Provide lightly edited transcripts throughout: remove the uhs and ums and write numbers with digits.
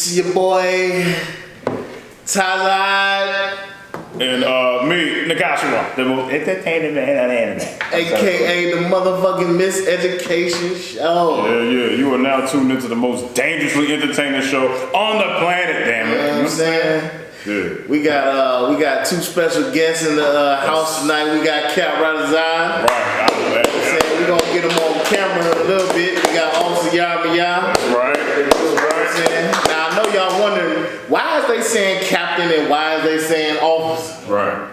It's your boy Tazaiad and me, Nachashwan, the most entertaining man on the internet. AKA the motherfucking MisEducation show. Yeah. You are now tuned into the most dangerously entertaining show on the planet, damn it. You know what I'm saying? Yeah. We got two special guests in the house tonight. We got Tazaiad. Right, We're gonna get them on camera in a little bit. We got Officer Yama. That's right. Now I know y'all wondering why is they saying captain and why is they saying officer? Right.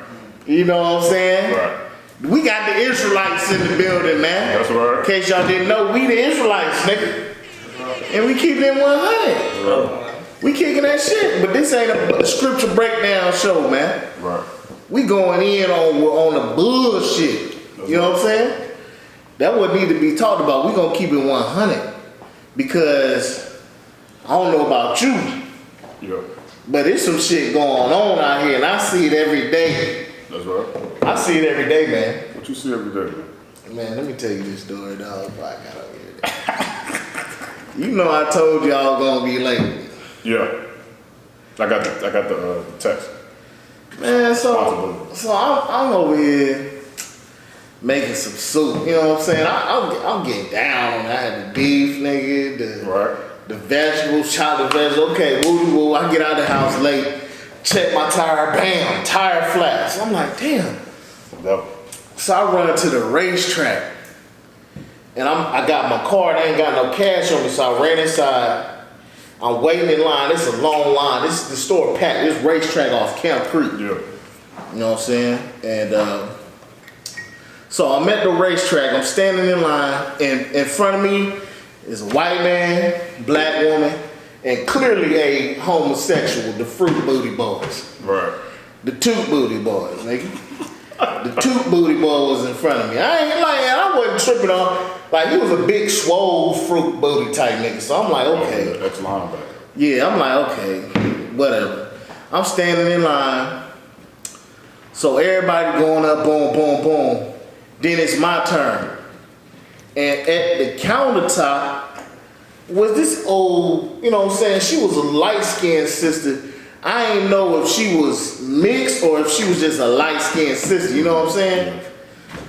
You know what I'm saying? Right. We got the Israelites in the building, man. That's right. In case y'all didn't know, we the Israelites, nigga. And we keep them 100. Right. We kicking that shit, but this ain't a scripture breakdown show, man. Right. We going in on the bullshit. You know what I'm saying? That would need to be talked about. We gonna keep it 100 because I don't know about you, but there's some shit going on out here, and I see it every day. That's right. I see it every day, man. What you see every day, man? Man, let me tell you this story, dog. Before I got up here. You know I told y'all gonna be late. Yeah. I got the text. Man, so I'm over here making some soup. You know what I'm saying? I'll get down. I had the beef, nigga. The vegetables, chopped the vegetables. Okay, woo. I get out of the house late. Check my tire. Bam, tire flat. So I'm like, damn. Yep. So I run to the racetrack, and I got my card. I ain't got no cash on me, so I ran inside. I'm waiting in line. It's a long line. The store packed. This racetrack off Camp Creek. Yeah. You know what I'm saying? And so I'm at the racetrack. I'm standing in line, and in front of me is a white man, black woman, and clearly a homosexual, the Fruit Booty Boys. Right. The Toot Booty Boys, nigga. The Toot Booty Boy was in front of me. I wasn't tripping on. Like, he was a big, swole, fruit booty type nigga. So I'm like, okay. That's linebacker. Yeah, I'm like, okay, whatever. I'm standing in line. So everybody going up, boom, boom, boom. Then it's my turn. And at the countertop was this old, you know what I'm saying? She was a light-skinned sister. I ain't know if she was mixed or if she was just a light-skinned sister, you know what I'm saying?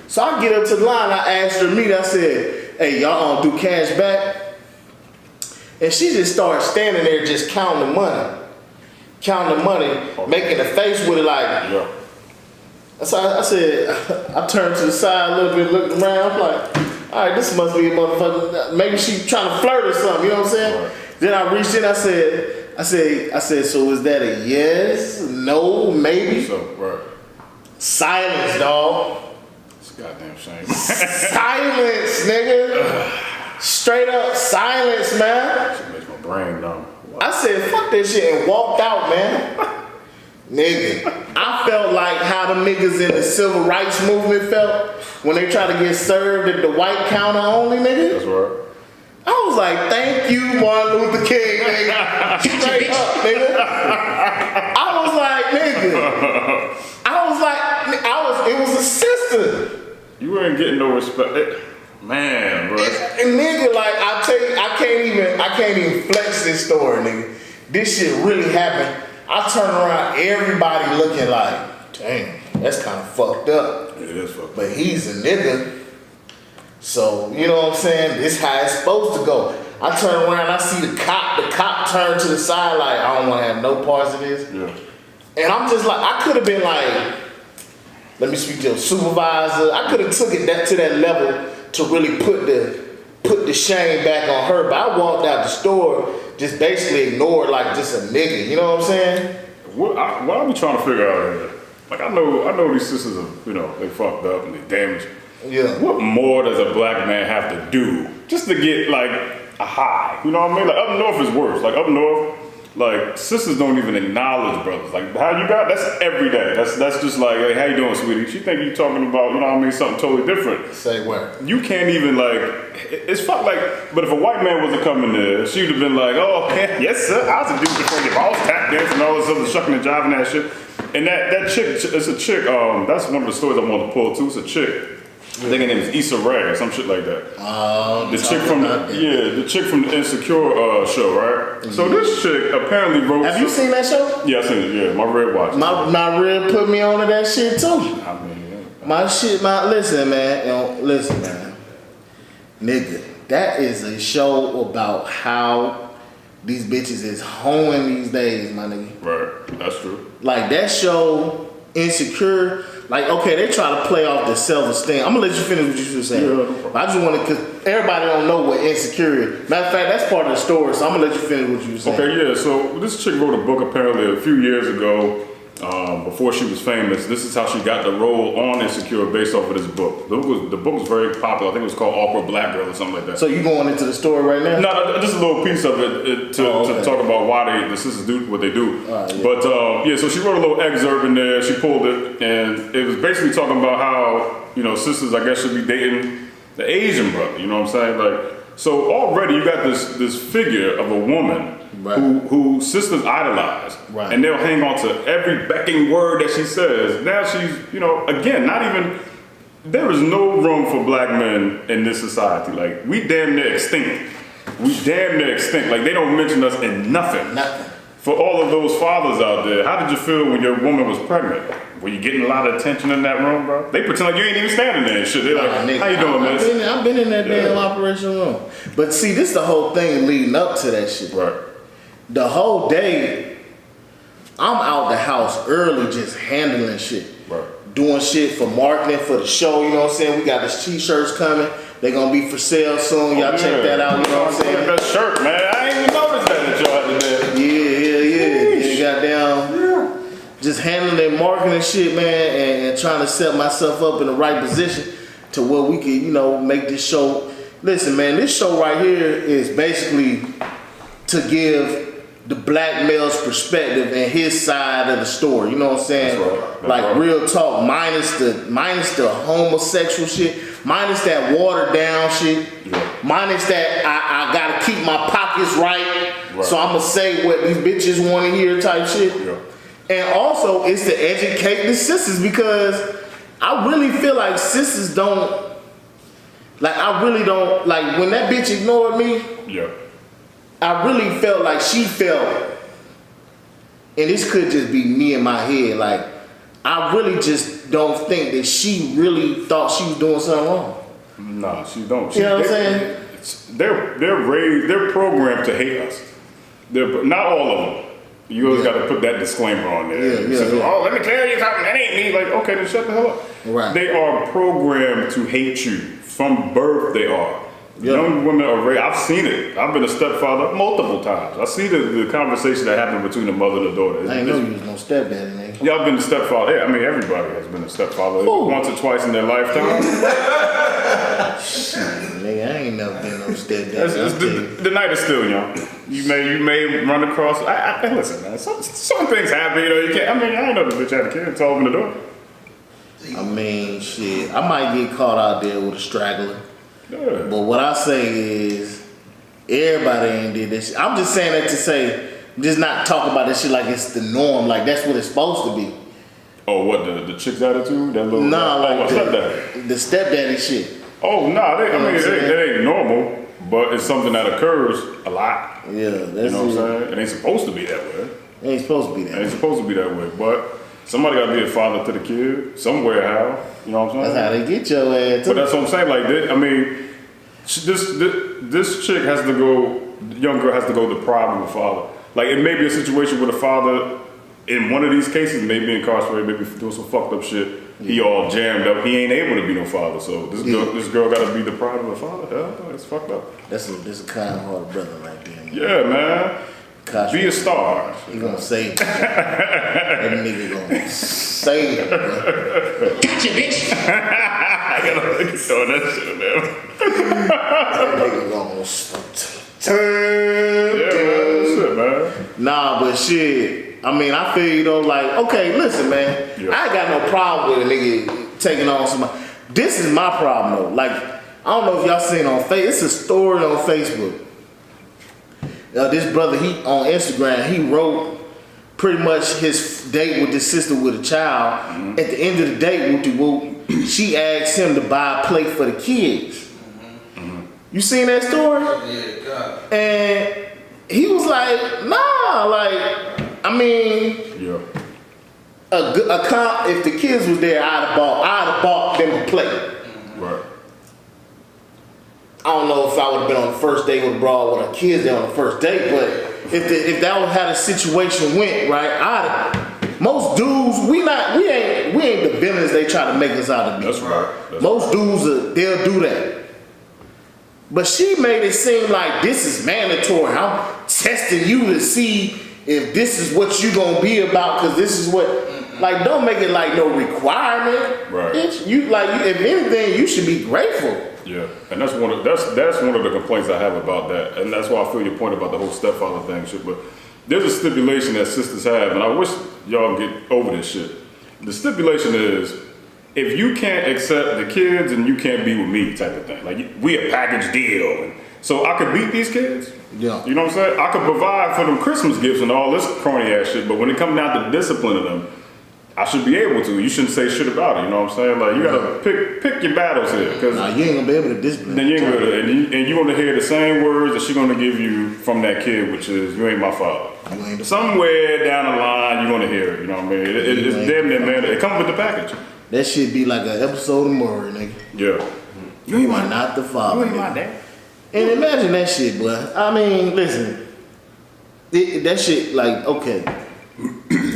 So I get up to the line, I asked her to meet, I said, hey, y'all do cash back? And she just started standing there just counting the money. Counting the money, making a face with it like, yeah. So I said, I turned to the side a little bit, looked around, I'm like, all right, this must be a motherfucker, maybe she trying to flirt or something, you know what I'm saying? Right. Then I reached in, I said, so is that a yes, no, maybe? So, right. Silence, dog. It's a goddamn shame. Silence, nigga. Straight up silence, man. Shit makes my brain numb. I said, fuck that shit and walked out, man. Nigga, I felt like how the niggas in the civil rights movement felt when they try to get served at the white counter only, nigga. That's right. I was like, thank you, Martin Luther King, nigga. Straight up, nigga. I was like, nigga. It was a sister. You ain't getting no respect. Man, bro. And nigga, like, I tell you, I can't even flex this story, nigga. This shit really happened. I turn around, everybody looking like, dang, that's kind of fucked up. It is fucked up. But he's a nigga. So, you know what I'm saying? This how it's supposed to go. I turn around, I see the cop turn to the side like, I don't want to have no parts of this. Yeah. And I'm just like, I could have been like, let me speak to your supervisor. I could have took it to that level to really put the shame back on her. But I walked out the store, just basically ignored like just a nigga. You know what I'm saying? What are we trying to figure out here? Like, I know these sisters are, you know, they fucked up and they damaged. Yeah. What more does a black man have to do just to get like a high? You know what I mean? Like, up north is worse. Like, up north, like, sisters don't even acknowledge brothers. Like, how you got, that's every day. That's just like, hey, how you doing, sweetie? She think you talking about, you know what I mean, something totally different. Say what? You can't even like, it's fucked like, but if a white man was to come in there, she would have been like, oh, okay, yes sir, I was a dude before your boss, tap dance and all this other shucking and jiving that shit. And that chick, it's a chick, that's one of the stories I want to pull too. It's a chick I think her name is Issa Rae or some shit like that. The chick from the Insecure show, right? So this chick apparently wrote. Have you seen that show? Yeah, I seen it. Yeah, my red watch. My red put me on to that shit too. I mean, Listen, man, nigga. That is a show about how these bitches is hoeing these days, my nigga. Right, that's true. Like that show, Insecure. Like, okay, they try to play off the self-esteem. I'm gonna let you finish what you were saying. Yeah, no problem. I just want to, because everybody don't know what insecure is. Matter of fact, that's part of the story, so I'm gonna let you finish what you were saying. Okay, yeah, so this chick wrote a book apparently a few years ago, before she was famous. This is how she got the role on Insecure based off of this book. The book was very popular. I think it was called Awkward Black Girl or something like that. So you going into the story right now? No, just a little piece of it to talk about why the sisters do what they do. Yeah. But so she wrote a little excerpt in there. She pulled it, and it was basically talking about how sisters, I guess, should be dating the Asian brother. You know what I'm saying? Like, so already you got this figure of a woman. Right. Who sisters idolize, right. And they'll hang on to every becking word that she says. Now she's, again, not even. There is no room for black men in this society. Like, we damn near extinct. Like, they don't mention us in nothing. For all of those fathers out there, how did you feel when your woman was pregnant? Were you getting a lot of attention in that room, bro? They pretend like you ain't even standing there and shit. They're like, nigga, how you doing, man? I've been in that damn operation room. But see, this the whole thing leading up to that shit. Right. The whole day, I'm out the house early just handling shit. Right. Doing shit for marketing for the show, you know what I'm saying? We got these t-shirts coming. They're gonna be for sale soon. Y'all check that out, you know what I'm saying? That shirt, man. I ain't even noticed that y'all had to do. Yeah. Goddamn. Just handling marketing shit, man, and trying to set myself up in the right position to where we could, make this show. Listen, man, this show right here is basically to give the black male's perspective and his side of the story. You know what I'm saying? That's right. Real talk, minus the homosexual shit, minus that watered down shit, minus that I gotta keep my pockets right. So I'm gonna say what these bitches want to hear type shit. Yeah. And also it's to educate the sisters, because I really feel like sisters don't, like I really don't, like when that bitch ignored me. Yeah. I really felt like she felt, and this could just be me in my head, like, I really just don't think that she really thought she was doing something wrong. Nah, she don't. You know what I'm saying? They're programmed to hate us. Not all of them. You always got to put that disclaimer on there. Oh, let me tell you something, that ain't me. Like, okay, then shut the hell up. Right. They are programmed to hate you. From birth, they are. Young women are raised. I've seen it. I've been a stepfather multiple times. I see the conversation that happened between the mother and the daughter. I ain't know you was no stepdaddy, nigga. Yeah, I've been a stepfather. Yeah, I mean, everybody has been a stepfather once or twice in their lifetime. Nigga, I ain't never been no stepdaddy. The night is still young. You may run across. Listen, man. Some things happen. You can't. I mean, I ain't know the bitch had a kid until I opened the door. I mean, shit. I might get caught out there with a straggler. Yeah. But what I say is, everybody ain't did this shit. I'm just saying that to say, just not talk about this shit like it's the norm, like that's what it's supposed to be. Oh, what, the chick's attitude? That little the stepdaddy shit. Oh, nah, it ain't normal, but it's something that occurs a lot. Yeah, that's you know what I'm saying? It ain't supposed to be that way. It ain't supposed to be that way. It ain't supposed to be that way, but somebody gotta be a father to the kid, somewhere, how. You know what I'm saying? That's how they get your ass too. But that's what I'm saying, like, I mean, this chick has to go, the young girl has to go deprive of a father. Like, it may be a situation where the father, in one of these cases, may be incarcerated, maybe doing some fucked up shit. He all jammed up. He ain't able to be no father. So this girl got to be deprived of a father. Hell, it's fucked up. That's a kind-hearted brother right there. Man. Yeah, man. Gosh, be a star. He gonna save it. That nigga gonna save it, bro. Gotcha, bitch. I gotta keep throwing that shit, man. That nigga gonna turn. Yeah, man. Shit, man. Nah, but shit. I mean, I feel you though. Like, okay, listen, man. Yeah. I ain't got no problem with a nigga taking on somebody. This is my problem though. Like, I don't know if y'all seen on Facebook. It's a story on Facebook. This brother, he on Instagram, he wrote pretty much his date with his sister with a child. At the end of the date, she asked him to buy a plate for the kids. You seen that story? Yeah, God. And he was like, nah, like, I mean, if the kids was there, I'd have bought them a plate. Right. I don't know if I would have been on the first date with a broad with our kids there on the first date, but if that was how the situation went, right? Most dudes, we ain't the villains they try to make us out of. That's right. Most dudes, they'll do that. But she made it seem like this is mandatory. I'm testing you to see if this is what you gonna be about, because this is what, like, don't make it like no requirement. Right. If anything, you should be grateful. Yeah, and that's one of the complaints I have about that, and that's why I feel your point about the whole stepfather thing shit. But there's a stipulation that sisters have, and I wish y'all get over this shit. The stipulation is, if you can't accept the kids, and you can't be with me, type of thing. Like, we a package deal, and so I could beat these kids. Yeah. You know what I'm saying? I could provide for them Christmas gifts and all this crony ass shit, but when it comes down to disciplining them, I should be able to. You shouldn't say shit about it. You know what I'm saying? Like, you gotta pick your battles here, because you ain't gonna be able to discipline. then you ain't gonna, and you're gonna hear the same words that she's gonna give you from that kid, which is, you ain't my father. Somewhere down the line, you're gonna hear it. You know what I mean? It's damn near man. It comes with the package. That shit be like an episode of Murray, nigga. Yeah. You are not the father. You ain't my dad. And imagine that shit, boy. I mean, listen. That shit, like, okay.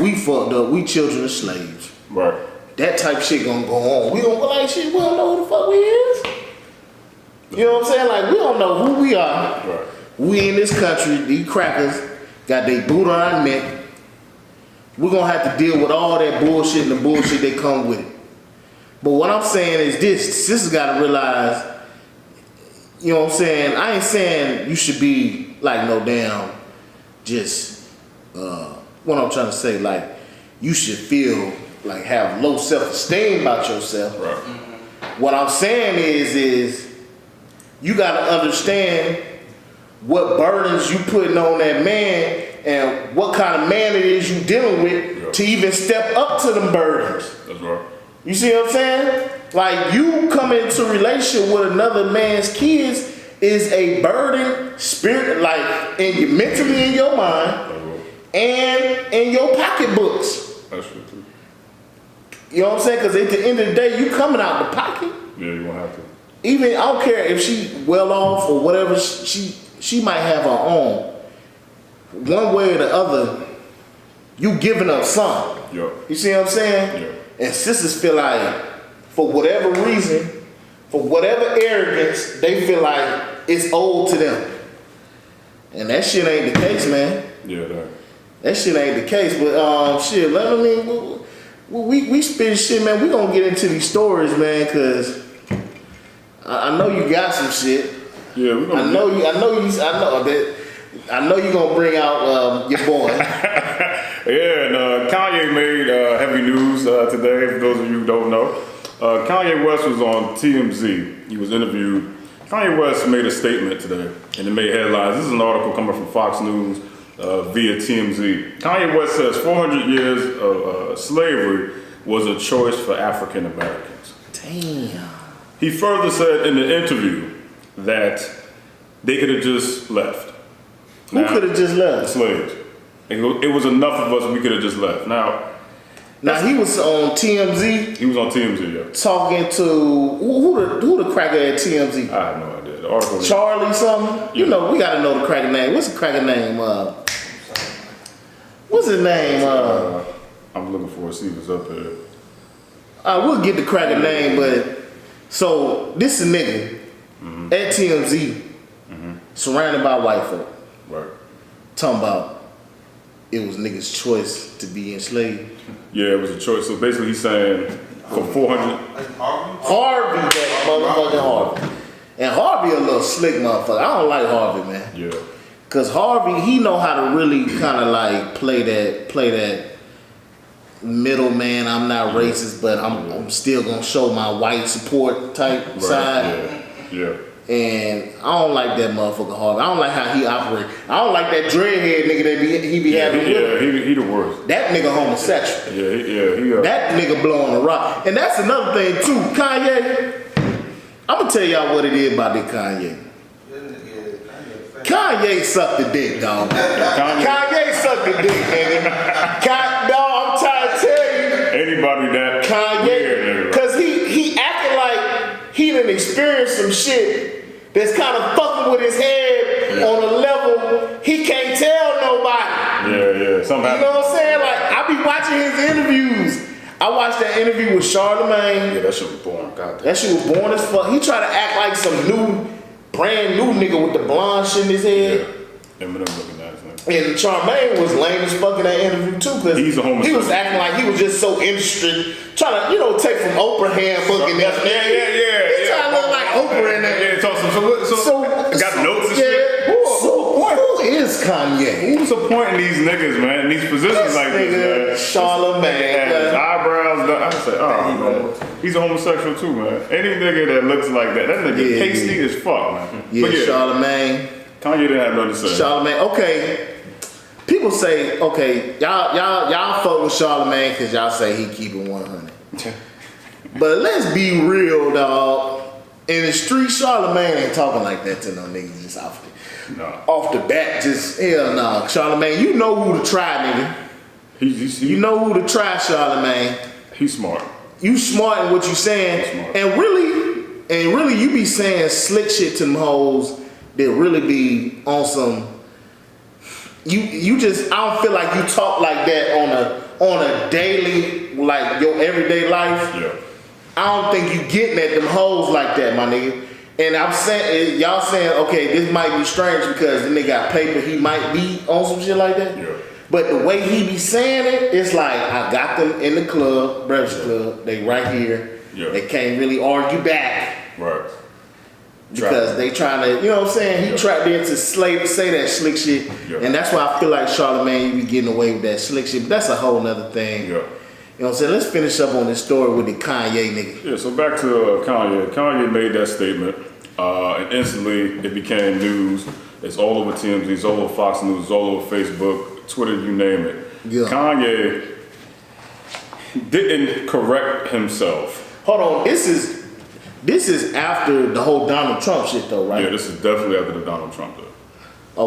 We fucked up. We children of slaves. Right. That type shit gonna go on. We gonna go like shit. We don't know who the fuck we is. You know what I'm saying? Like, we don't know who we are. Right. We in this country, these crackers got their boot on our neck. We're gonna have to deal with all that bullshit and the bullshit that come with it. But what I'm saying is this: sisters gotta realize, you know what I'm saying? I ain't saying you should be like no damn, just what I'm trying to say, like, you should feel like have low self-esteem about yourself. Right. What I'm saying is you gotta understand what burdens you putting on that man and what kind of man it is you dealing with to even step up to them burdens. That's right. You see what I'm saying? Like, you come into a relationship with another man's kids is a burden, spirit, like, mentally in your mind and in your pocketbooks. That's true too. You know what I'm saying? Because at the end of the day, you coming out the pocket. Yeah, you won't have to. Even, I don't care if she well off or whatever, she might have her own. One way or the other, you giving up some. Yeah. You see what I'm saying? Yeah. And sisters feel like, for whatever reason, for whatever arrogance, they feel like it's owed to them. And that shit ain't the case, man. Yeah, That shit ain't the case. But shit, I mean, we spit shit, man. We gonna get into these stories, man, cause I know you got some shit. Yeah, we gonna. I know you gonna bring out your boy. Yeah, and Kanye made heavy news today, for those of you who don't know. Kanye West was on TMZ. He was interviewed. Kanye West made a statement today, and it made headlines. This is an article coming from Fox News via TMZ. Kanye West says 400 years of slavery was a choice for African Americans. Damn. He further said in the interview that they could have just left. Who could have just left? Slaves. It was enough of us, we could have just left. Now he was on TMZ. He was on TMZ, yeah. Talking to who the cracker at TMZ? I have no idea. The article. Charlie something. Yeah. You know, we gotta know the cracker name. What's the cracker name? What's his name? I'm looking for it. See if it's up there. We'll get the cracker name, but so this is a nigga at TMZ, surrounded by white folk. Right. Talking about it was niggas' choice to be enslaved. Yeah, it was a choice. So basically, he's saying for 400. Harvey, that motherfucking Harvey. And Harvey a little slick motherfucker. I don't like Harvey, man. Yeah. Cause Harvey, he know how to really kind of like play that middleman. I'm not racist, but I'm still gonna show my white support type side. Yeah. And I don't like that motherfucker hard. I don't like how he operates. I don't like that dreadhead nigga that he be having. He the worst. That nigga homosexual. Yeah. That nigga blowing the rock. And that's another thing too. Kanye, I'm gonna tell y'all what it is about this Kanye. Kanye sucked the dick, dog. Kanye sucked the dick, nigga. Dog, I'm trying to tell you. Anybody that Kanye, cause he acting like he done experienced some shit that's kind of fucking with his head on a level he can't tell nobody. Yeah. Something. You know what I'm saying? Like, I be watching his interviews. I watched that interview with Charlamagne. Yeah, that shit was boring. God damn. That shit was boring as fuck. He tried to act like some brand new nigga with the blonde shit in his head. Yeah. Eminem looking nice, man. And Charlamagne was lame as fuck in that interview too, because He's a homosexual. he was acting like he was just so interested, trying to, take from Oprah handbook and that. He trying to look like Oprah in that. Yeah, so got notes and shit. Who is Kanye? Who's appointing these niggas, man, in these positions like this, man? Charlamagne. His eyebrows done. I say, oh, man. He's a homosexual too, man. Any nigga that looks like that nigga pasty as fuck, man. Yeah, Charlamagne. Kanye didn't have nothing to say. Charlamagne, okay. People say, okay, y'all fuck with Charlamagne because y'all say he keeping 100. But let's be real, dog. In the street, Charlamagne ain't talking like that to no niggas just off the bat. Just hell no. Charlamagne, you know who to try, nigga. You know who to try, Charlamagne. He's smart. You smart in what you saying, and really, you be saying slick shit to them hoes that really be on some. You just, I don't feel like you talk like that on a daily, like your everyday life. Yeah. I don't think you getting at them hoes like that, my nigga. And I'm saying, y'all saying, okay, this might be strange because the nigga got paper, he might be on some shit like that. Yeah. But the way he be saying it, it's like, I got them in the club, Breakfast Club, they right here. Yeah. They can't really argue back. Right. Because they trying to, you know what I'm saying? He tried to say that slick shit. Yeah. And that's why I feel like Charlamagne, you be getting away with that slick shit. But that's a whole nother thing. Yeah. You know what I'm saying? Let's finish up on this story with the Kanye nigga. Yeah, so back to Kanye. Kanye made that statement, and instantly it became news. It's all over TMZ, it's all over Fox News, it's all over Facebook, Twitter, you name it. Yeah. Kanye didn't correct himself. Hold on, this is after the whole Donald Trump shit though, right? Yeah, this is definitely after the Donald Trump though.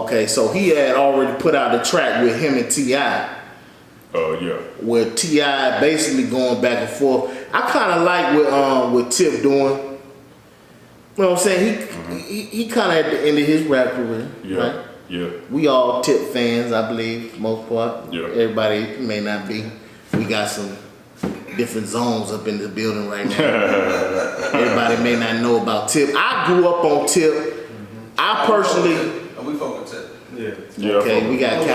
Okay, so he had already put out a track with him and T.I. Yeah. Where T.I. basically going back and forth. I kind of like what Tip doing. You know what I'm saying? He kind of at the end of his rap career, right? Yeah. We all Tip fans, I believe, most part. Yeah. Everybody may not be. We got some different zones up in the building right now. Everybody may not know about Tip. I grew up on Tip. I personally. We fuck with Tip. Yeah. Okay, we got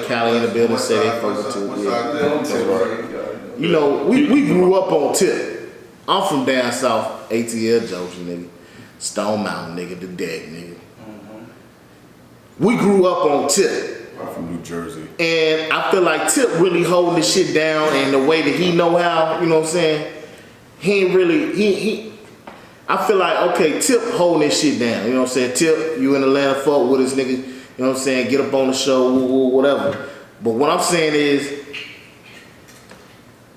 Cali in the building. Say they fuck with Tip. Yeah. You know, we grew up on Tip. I'm from down south, ATL Junction, nigga. Stone Mountain, nigga, the deck, nigga. We grew up on Tip. From New Jersey. And I feel like Tip really holding this shit down and the way that he know how, you know what I'm saying? He ain't really, I feel like, okay, Tip holding this shit down, you know what I'm saying? Tip, you in Atlanta, fuck with this nigga, you know what I'm saying? Get up on the show, whatever. But what I'm saying is,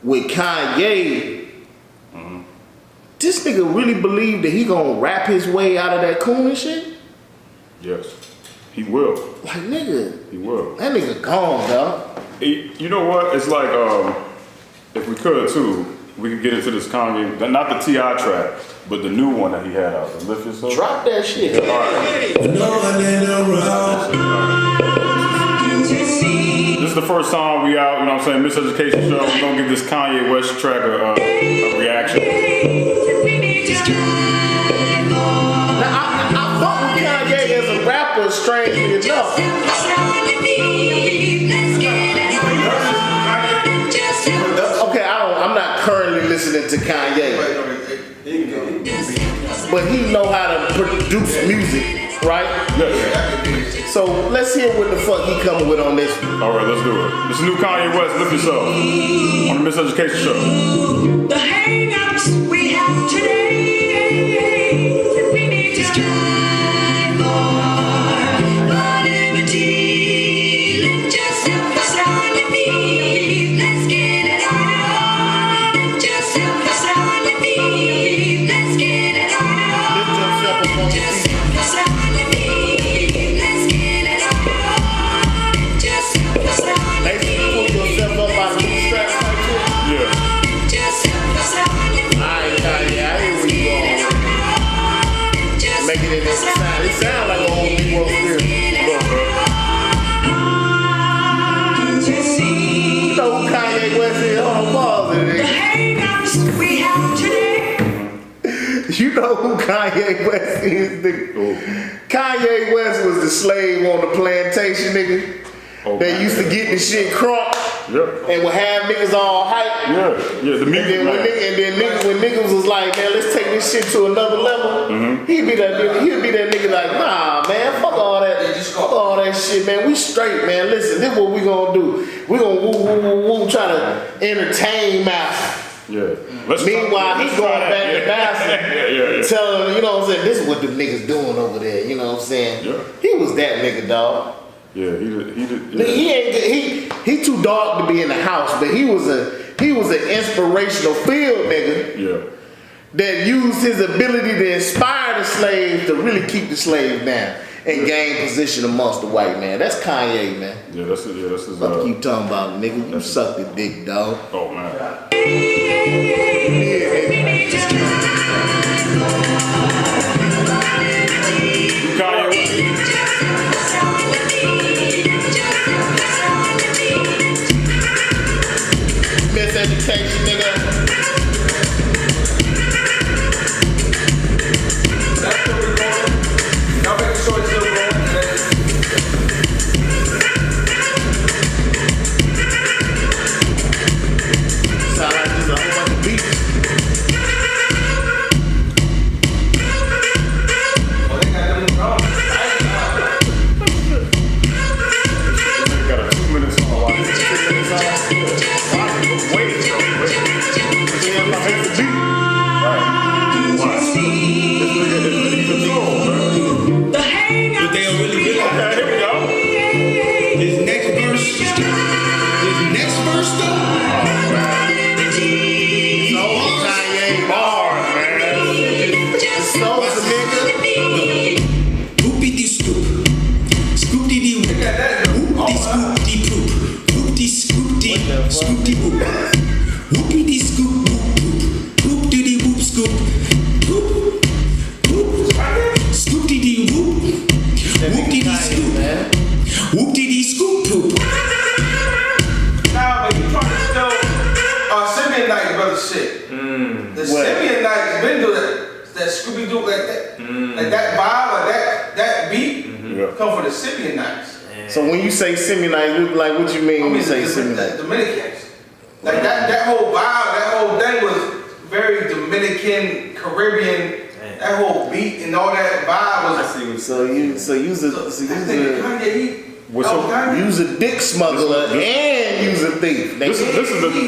with Kanye, this nigga really believe that he gonna rap his way out of that coon and shit? Yes. He will. Like, nigga. He will. That nigga gone, dog. You know what? It's like, if we could too, we could get into this Kanye, not the T.I. track, but the new one that he had out, the Lift Yourself. Drop that shit. All right. This is the first time we out, you know what I'm saying, MisEducation show. We're gonna give this Kanye West track a reaction. Now, I fuck with Kanye as a rapper, strangely enough. Okay, I'm not currently listening to Kanye, but he know how to produce music, right? Yeah. So let's hear what the fuck he coming with on this one. All right, let's do it. This is new Kanye West, Lift Yourself, on the MisEducation show. The hang-ups we have today, we need to strive for liberty. Lift yourself aside and be. Let's get it on. Lift yourself aside and be. Let's get it on. Lift yourself up on your feet. Make you pull yourself up out of the straps like this. Yeah. Alright, Kanye, I hear where you going. Make it in this sound. It sound like a whole Negro spirit. You know who Kanye West is? Hold on, pause it. You know who Kanye West is, nigga? Kanye West was the slave on the plantation, nigga. That used to get the shit crunk and would have niggas all hype. Yeah, the music. And then when niggas was like, man, let's take this shit to another level. He'd be that nigga like, nah, man, fuck all that shit, man. We straight, man. Listen, this is what we gonna do. We gonna woo, try to entertain master. Yeah. Meanwhile, he's going back to Master, telling him, you know what I'm saying, this is what the niggas doing over there, you know what I'm saying? Yeah. He was that nigga, dog. Yeah, he did. Yeah. He too dark to be in the house, but he was an inspirational field nigga. Yeah. That used his ability to inspire the slaves to really keep the slaves down and gain position amongst the white man. That's Kanye, man. Yeah, that's his. What you talking about, nigga? You suck the dick, dog. Oh man. MisEducation, nigga. That's still recording. Y'all making sure it's still going. Sound like just a whole bunch of beats. Oh, they got them wrong. Nigga got a 2 minute song. Wait. See if I hit the beat. Right. Watch. He's a soul, man. But they don't really realize. Okay, here we go. This next verse though. Kanye Bars, man. Soul's a nigga. Whoopity scoop. Scoopty dee whoop. Whoopty scoopty poop. Whoopty scoopty scoopty whoop. Whoopity scoop whoop whoop. Whoop diddy whoop scoop. Whoop whoop. Scoopty dee whoop. Whoopty dee scoop. Whoopty dee scoop poop. Nah, but you trying to still Simeon Knight brother shit. The Simeon Knight's been doing that Scooby Doo like that, like that vibe, like that beat, come from the Simeon Knights. So when you say Simeonite, like what you mean when you say the Simeonite? Dominicans. Like that whole vibe, that whole thing was very Dominican, Caribbean. That whole beat and all that vibe was. So you's a dick smuggler and you's a thief. This is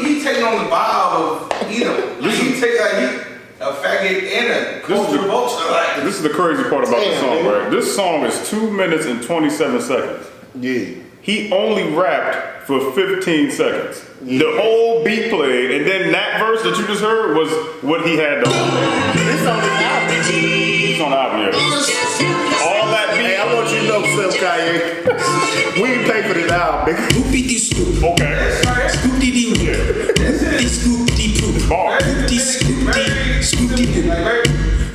He taking on the vibe of Edom. He take a faggot and a culture vulture. Like This is the crazy part about the song, right? This song is 2 minutes and 27 seconds. Yeah. He only rapped for 15 seconds. The whole beat played, and then that verse that you just heard was what he had to This on the album. It's on the album, yeah. All that beat. Hey, I want you to know something, Kanye. We ain't pay for this album, nigga. Whoopity scoop. Okay. Scoopty dee whoop. Whoopty scoopty poop. Bar. Whoopty scoopty scoopty poop.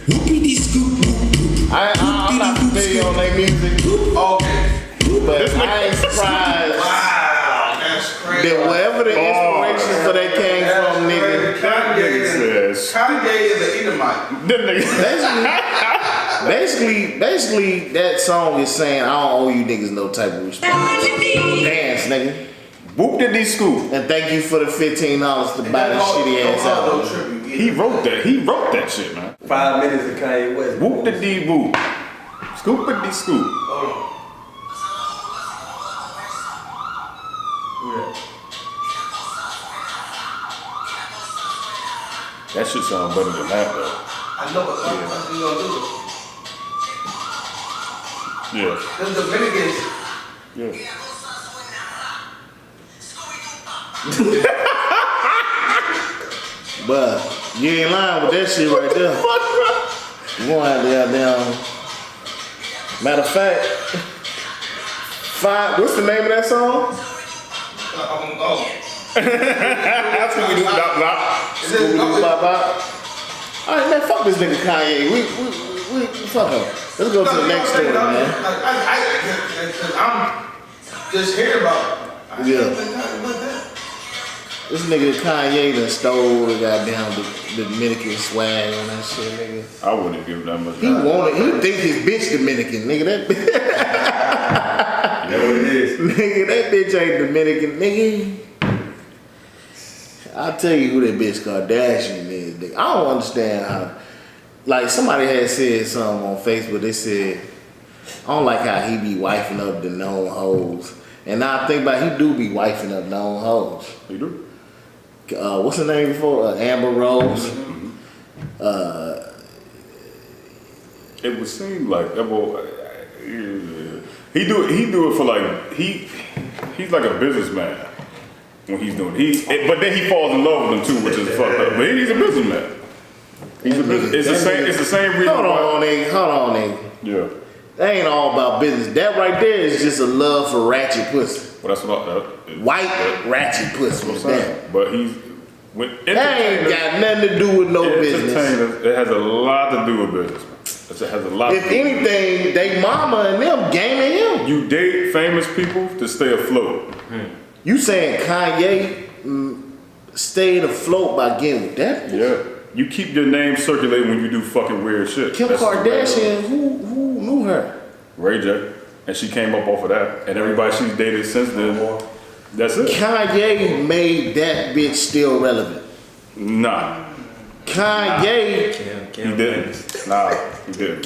Whoopity scoop whoop whoop. I'm not familiar on their music, okay. but I ain't surprised Wow, that's crazy. that wherever the inspiration for that came from, nigga. Kanye says. Kanye is an Edomite. Them niggas. Basically, that song is saying I don't owe you niggas no type of respect. Dance, nigga. Whoop did he scoop? And thank you for the $15 to buy this shitty ass album. He wrote that. He wrote that shit, man. 5 minutes of Kanye West. Whoop did he whoop. Scoop did he scoop. Hold on. That shit sound better than that though. I know what you gonna do. Yeah. The Dominicans. Yeah. But you ain't lying with that shit right there. You gonna have to goddamn. Matter of fact, what's the name of that song? Scooby-Doo bop bop. Scooby-Doo bop bop. All right, man, fuck this nigga Kanye. We fuck him. Let's go to the next story, man. I'm just hearing about it. Yeah. This nigga Kanye done stole the goddamn Dominican swag on that shit, nigga. I wouldn't give that much. He think his bitch Dominican, nigga. That bitch. You know what it is. Nigga, that bitch ain't Dominican, nigga. I'll tell you who that bitch Kardashian is, nigga. I don't understand how. Like, somebody had said something on Facebook. They said, I don't like how he be wifing up the known hoes. And now I think about it, he do be wifing up known hoes. You do? What's her name before? Amber Rose. It would seem like he do it for like he's like a businessman when he's doing it. But then he falls in love with them too, which is fucked up. But he's a businessman. He's a business. It's the same reason. Hold on, nigga. Yeah. That ain't all about business. That right there is just a love for ratchet pussy. Well, that's what White ratchet pussy. I'm saying. But he's that ain't got nothing to do with no business. It has a lot to do with business. It has a lot. If anything, they mama and them gaming him. You date famous people to stay afloat. You saying Kanye stayed afloat by getting with that? Yeah. You keep your name circulating when you do fucking weird shit. Kim Kardashian, who knew her? Ray J. And she came up off of that. And everybody she's dated since then. That's it. Kanye made that bitch still relevant. Nah. Kanye. He didn't. Nah, he didn't.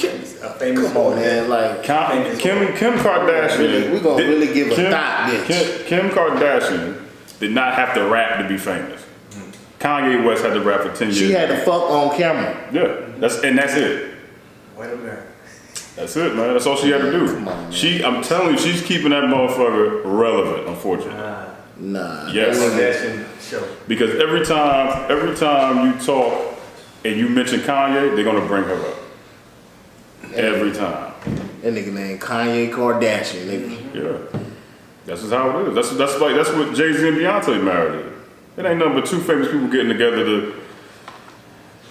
Come on, man. Like, Kim Kardashian. we gonna really give a thought, bitch. Kim Kardashian did not have to rap to be famous. Kanye West had to rap for 10 years. She had to fuck on camera. Yeah, that's it. Wait a minute. That's it, man. That's all she had to do. Come on, man. I'm telling you, she's keeping that motherfucker relevant, unfortunately. Nah. Yes. Kardashian show. Because every time you talk and you mention Kanye, they're gonna bring her up. Every time. That nigga named Kanye Kardashian, nigga. Yeah. That's just how it is. That's what Jay-Z and Beyonce married is. It ain't nothing but two famous people getting together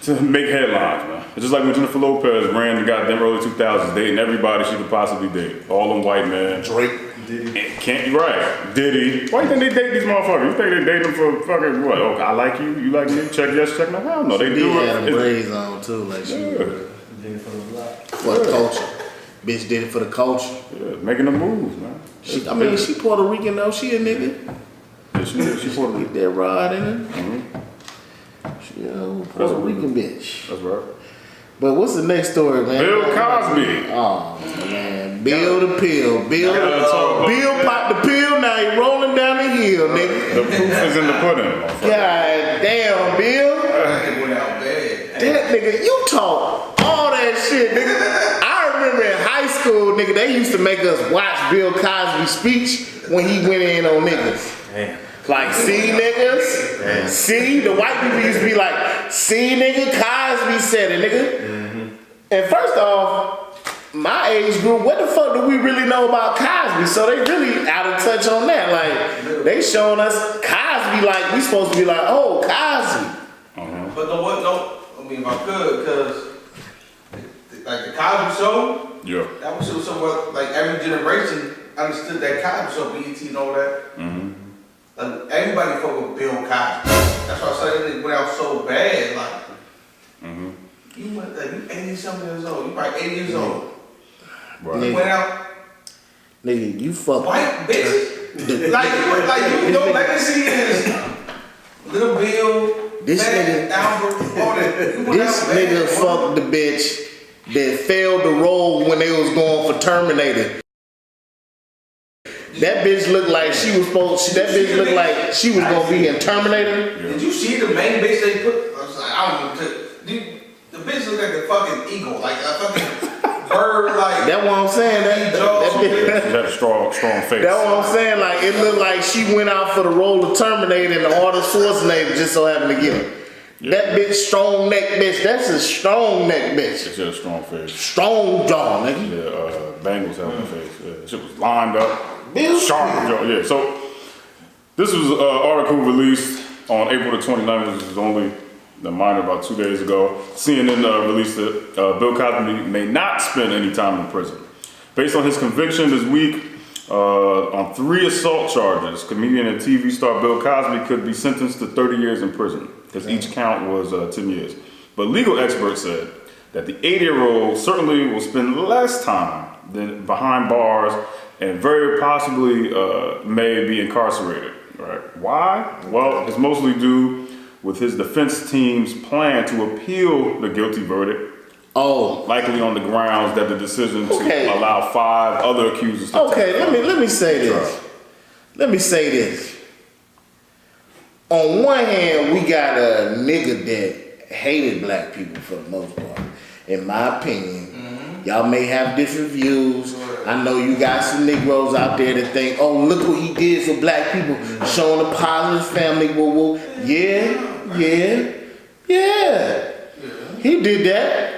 to make headlines, man. It's just like when Jennifer Lopez ran the goddamn early 2000s, dating everybody she could possibly date. All them white men. Drake. Diddy. Why you think they date these motherfuckers? You think they date them for fucking what? Oh, I like you, you like me, check yes, check no. Hell no, they do She it. had them braids on too, like she for the culture. Bitch did it for the culture. Yeah, making the moves, man. She Puerto Rican though. She a nigga. Yeah, she Puerto Get Rican. that rod in her. Mm-hmm. She a Puerto Rican bitch. That's right. But what's the next story, man? Bill Cosby. Oh man, Bill the pill. Bill popped the pill. Now he rolling down the hill, nigga. The proof is in the pudding. God damn, Bill. It went out bad. That nigga, you talk all that shit, nigga. I remember in high school, nigga, they used to make us watch Bill Cosby's speech when he went in on niggas. Damn. Like, see niggas? Damn. See? The white people used to be like, see nigga, Cosby said it, nigga. Mm-hmm. And first off, my age group, what the fuck do we really know about Cosby? So they really out of touch on that. Like, they showing us Cosby like we supposed to be like, oh, Cosby. But I mean, if I could, because like the Cosby Show, Yeah. that was somewhat like every generation understood that Cosby Show, BET and all that. Mm-hmm. Like everybody fuck with Bill Cosby. That's why I said it went out so bad. Like, you 80 something years old. You probably 80 years old. Right. You went out Nigga, you fuck. white bitches. like your legacy is Little Bill. This Fat nigga- Albert, all that. You went This out bad, nigga bro. fucked the bitch that failed the role when they was going for Terminator. That bitch looked like she was supposed. That bitch looked like she was gonna be in Terminator. Did you see the main bitch they put? I was like, I don't know. The bitch looked like a fucking eagle, like a fucking bird like. That's what I'm saying. That She had a strong face. That's what I'm saying. Like it looked like she went out for the role of Terminator and the Arnold Schwarzenegger just so happened to get it. Yeah. That bitch, strong neck bitch. That's a strong neck bitch. She had a strong face. Strong jaw, nigga. Yeah, Bengals had her face. Yeah, shit was lined up. Bill Sharp jaw. Yeah. So this was an article released on April the 29th. This was only the minor about 2 days ago. CNN released it. Bill Cosby may not spend any time in prison. Based on his conviction this week on 3 assault charges, comedian and TV star Bill Cosby could be sentenced to 30 years in prison, because each count was 10 years. But legal experts said that the 80-year-old certainly will spend less time than behind bars and very possibly may be incarcerated. Right? Why? Well, it's mostly due with his defense team's plan to appeal the guilty verdict. Oh, Likely on the grounds that the decision Okay. to allow 5 other accusers to okay. testify. Let me say this. Let me say this. On one hand, we got a nigga that hated black people for the most part. In my opinion, y'all may have different views. I know you got some Negroes out there that think, oh, look what he did for black people, showing a positive family. Woo. Yeah. He did that.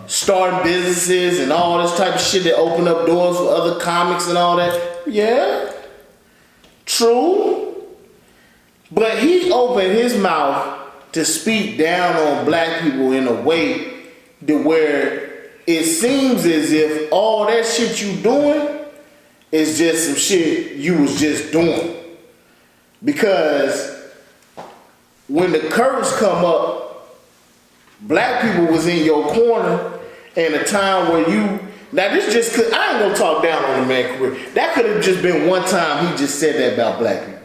Starting businesses and all this type of shit that open up doors for other comics and all that. Yeah. True. But he opened his mouth to speak down on black people in a way to where it seems as if all that shit you doing is just some shit you was just doing. Because when the curtains come up, black people was in your corner in a time where you, now this just could, I ain't gonna talk down on the man career. That could have just been one time he just said that about black people.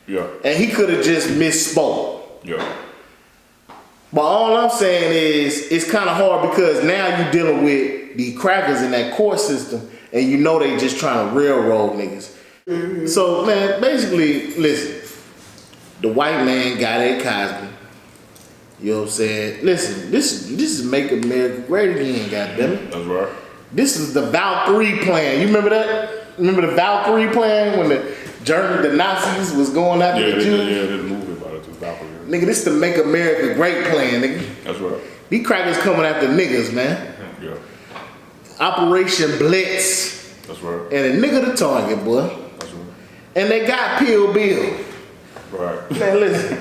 Yeah. And he could have just misspoke. Yeah. But all I'm saying is, it's kind of hard because now you're dealing with the crackers in that court system and you know they just trying to railroad niggas. So, man, basically, listen, the white man got Ed Cosby. You know what I'm saying? Listen, this is Make America Great Again, goddammit. That's right. This is the Valkyrie plan. You remember that? Remember the Valkyrie plan when the Nazis was going after the Jews? Yeah, they did a movie about it too, Valkyrie. Nigga, this the Make America Great plan, nigga. That's right. These crackers coming after niggas, man. Yeah. Operation Blitz. That's right. And a nigga the target, boy. That's right. And they got Pill Bill. Right. Man, listen.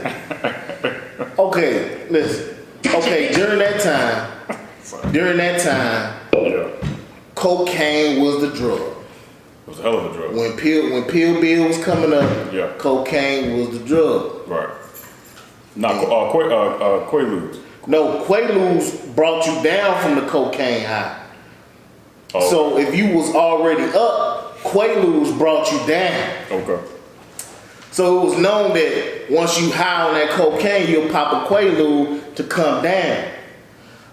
Okay, listen. Okay, during that time, Yeah. cocaine was the drug. It was a hell of a drug. When Pill Bill was coming up, Yeah. cocaine was the drug. Right. Not Quaaludes. No, Quaaludes brought you down from the cocaine high. Oh, So if you was already up, Quaaludes brought you down. okay. So it was known that once you high on that cocaine, you'll pop a Quaalude to come down.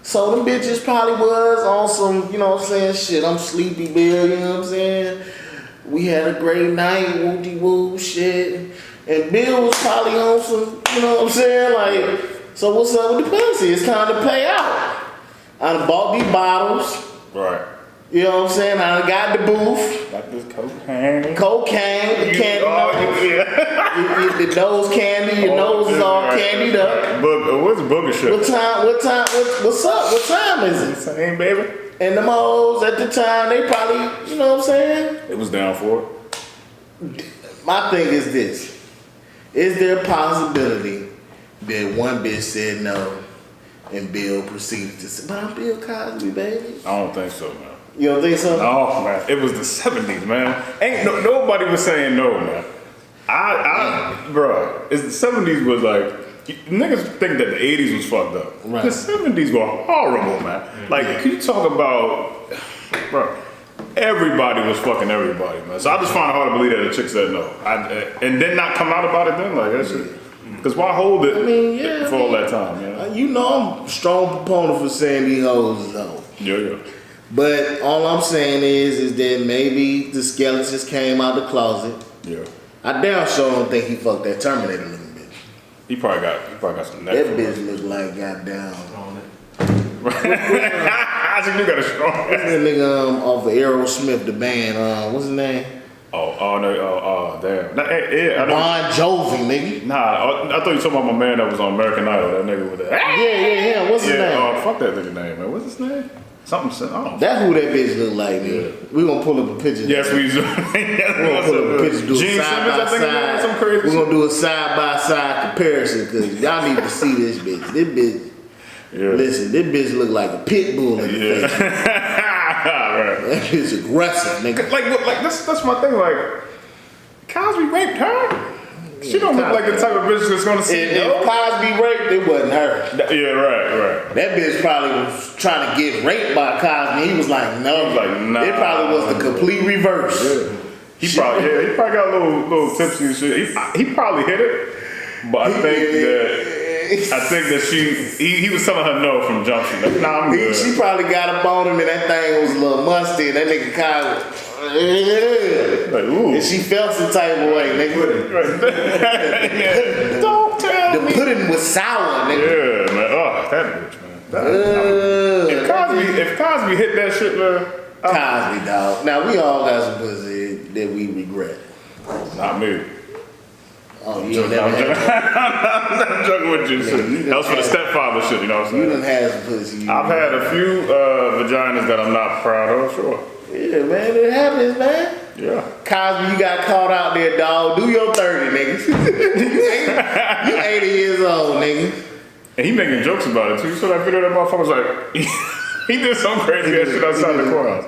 So them bitches probably was on some, you know what I'm saying, shit, I'm sleepy, Bill, you know what I'm saying? We had a great night, woo-de-woo, shit. And Bill was probably on some, you know what I'm saying, like, so what's up with the pussy? It's time to pay out. I done bought these bottles, Right. you know what I'm saying? I done got the booth, Like this cocaine. cocaine, the candy nose, the nose candy, your nose is all candied up. What's booger shit? What's up? What time is it? Same, baby. And them hoes at the time, they probably, you know what I'm saying? It was down for it. My thing is this. Is there a possibility that one bitch said no and Bill proceeded to say, but I'm Bill Cosby, baby? I don't think so, man. You don't think so? No, man. It was the 70s, man. Nobody was saying no, man. Bro, the 70s was like, niggas think that the 80s was fucked up. Right. The 70s were horrible, man. Like, can you talk about, bro, everybody was fucking everybody, man. So I just find it hard to believe that the chick said no. And then not come out about it then, like, that shit. Because why hold it for all that time, man? You know I'm a strong proponent for saying these hoes is hoes. Yeah. But all I'm saying is that maybe the skeletons came out the closet. Yeah. I damn sure don't think he fucked that Terminator looking bitch. He probably got some neck. That bitch look like goddamn. Isaac do got a strong That nigga off of Aerosmith, the band. What's his name? Damn. I don't. Bon Jovi, nigga. Nah, I thought you were talking about my man that was on American Idol. That nigga with that. Yeah. What's his name? Fuck that nigga name, man. What's his name? Something. Oh. That's who that bitch look like, nigga. We gonna pull up a picture. Yes, we do. We gonna pull up a picture, do Gene a side Simmons, by I think his name was some side. crazy We're gonna do a side by side comparison because y'all need to see this bitch. This bitch, listen, this bitch look like a pit bull in the face. Right. That bitch aggressive, nigga. Like that's my thing. Like Cosby raped her. She don't look like the type of bitch that's gonna see. If Cosby raped, it wasn't her. Yeah, right. That bitch probably was trying to get raped by Cosby. He was like, no. He was like, nah. It probably was the complete reverse. Yeah. He probably got a little tipsy and shit. He probably hit it, but I think that he was telling her no from jump. She's like, nah, I'm good. She probably got up on him and that thing was a little musty and that nigga Cosby. Like, ooh. And she felt some type of way, nigga. Don't tell The me. pudding was sour, nigga. Yeah, man. Oh, that bitch, man. If Cosby hit that shit, man. Cosby, dog. Now, we all got some pussy that we regret. Not me. Oh, you ain't never had I'm joking with you. Shit. That was for the stepfather shit, you know what I'm You saying? done had some pussy. I've had a few vaginas that I'm not proud of, sure. Yeah, man, it happens, man. Yeah. Cosby, you got caught out there, dog. Do your 30, nigga. you 80 years old, nigga. And he making jokes about it too. You saw that video that motherfucker was like, he did some crazy ass shit outside the courthouse.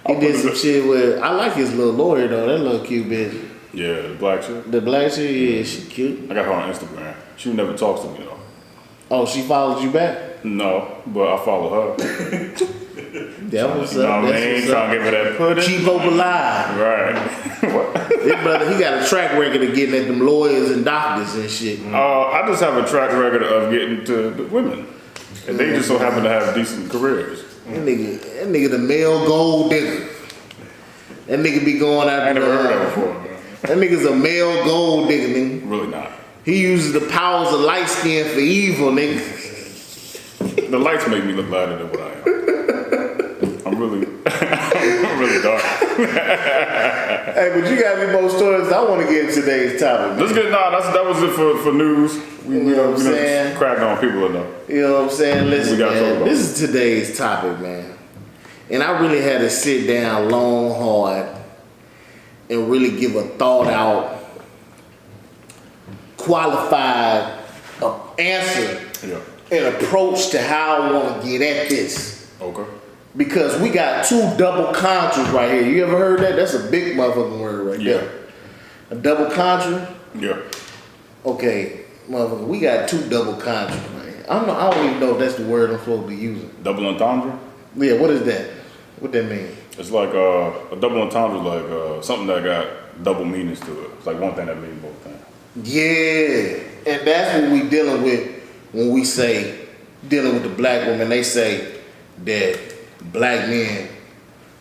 He did some shit with, I like his little lawyer though, that little cute bitch. Yeah, the black chick. The black chick, yeah, she cute. I got her on Instagram. She never talks to me though. Oh, she followed you back? No, but I follow her. That was You know up. what I mean? That's Trying to give her that pudding. Keep hope alive. Right. What? This brother, he got a track record of getting at them lawyers and doctors and shit. I just have a track record of getting to the women. And they just so happen to have decent careers. That nigga the male gold digger. That nigga be going out I ain't never heard that before, man. That nigga's a male gold digger, nigga. Really not. He uses the powers of light skin for evil, nigga. The lights make me look lighter than what I am. I'm really dark. Hey, but you got any more stories? I want to get in today's topic, man. Let's get that was it for news. We You know what I'm done saying? cracked on people enough. You know what I'm saying? Listen, We gotta talk man, about this is today's topic, man. And I really had to sit down long, hard, and really give a thought out, qualified answer Yeah. and approach to how I want to get at this. Okay. Because we got two double contras right here. You ever heard that? That's a big motherfucking word right Yeah. there. A double contra? Yeah. Okay, motherfucker, we got two double contras right here. I don't even know if that's the word I'm supposed to be using. Double entendre? Yeah, what is that? What that mean? It's like a double entendre is like something that got double meanings to it. It's like one thing that means both things. Yeah, and that's what we dealing with when we say dealing with the black woman. They say that black men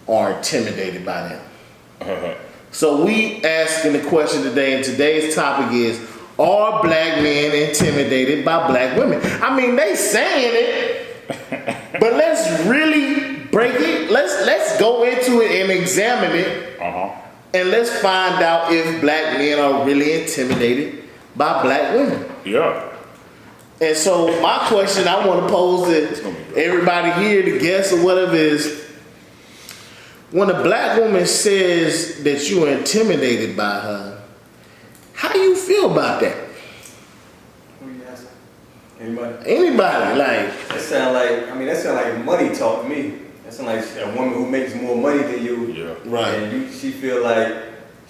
are intimidated by them. So we asking the question today, and today's topic is: are black men intimidated by black women? I mean, they saying it, but let's really break it. Let's go into it and examine it, and let's find out if black men are really intimidated by black women. Yeah. And so my question I want to pose to everybody here, the guests or whatever, is when a black woman says that you are intimidated by her, how do you feel about that? Who you asking? Anybody? Anybody, like, That sound like money talk to me. That sound like a woman who makes more money than you. Yeah. right. And she feel like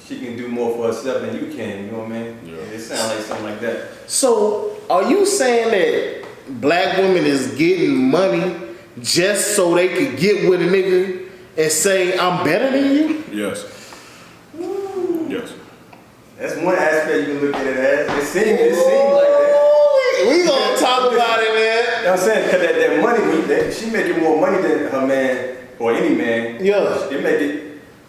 she can do more for herself than you can, you know what I mean? Yeah. It sound like something like that. So are you saying that black women is getting money just so they could get with a nigga and say, I'm better than you? Yes. Yes. That's one aspect you can look at it as. It seems like that. We gonna talk about it, man. You know what I'm saying? Because that money, she making more money than her man or any man. Yeah.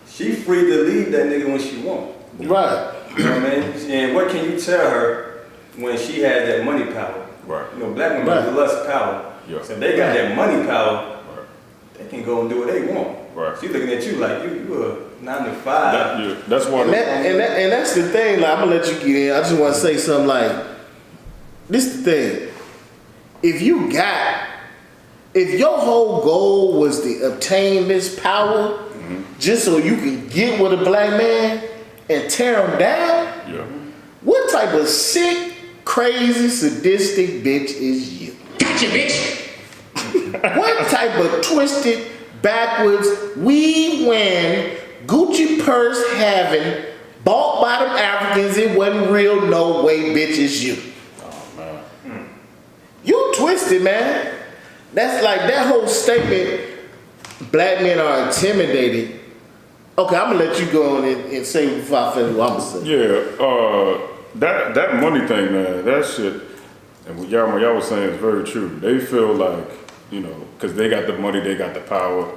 She free to leave that nigga when she want. Right. You know what I mean? And what can you tell her when she has that money power? Right. You know, black women Right. have less power. Yeah. So if they got that money power, they can go and do what they want. Right. She looking at you like you a 9 to 5. That's why. And that's the thing. Like, I'm gonna let you get in. I just want to say something. Like, this is the thing. If your whole goal was to obtain this power, just so you can get with a black man and tear him down, Yeah. what type of sick, crazy, sadistic bitch is you? Gotcha, bitch. What type of twisted, backwards, we win, Gucci purse having, bought by them Africans, it wasn't real, no way, bitch is you? Oh man. You twisted, man. That's like that whole statement, black men are intimidated. Okay, I'm gonna let you go on and say before I finish what I'm gonna say. Yeah. That money thing, man. That shit. And what y'all was saying is very true. They feel like, because they got the money, they got the power,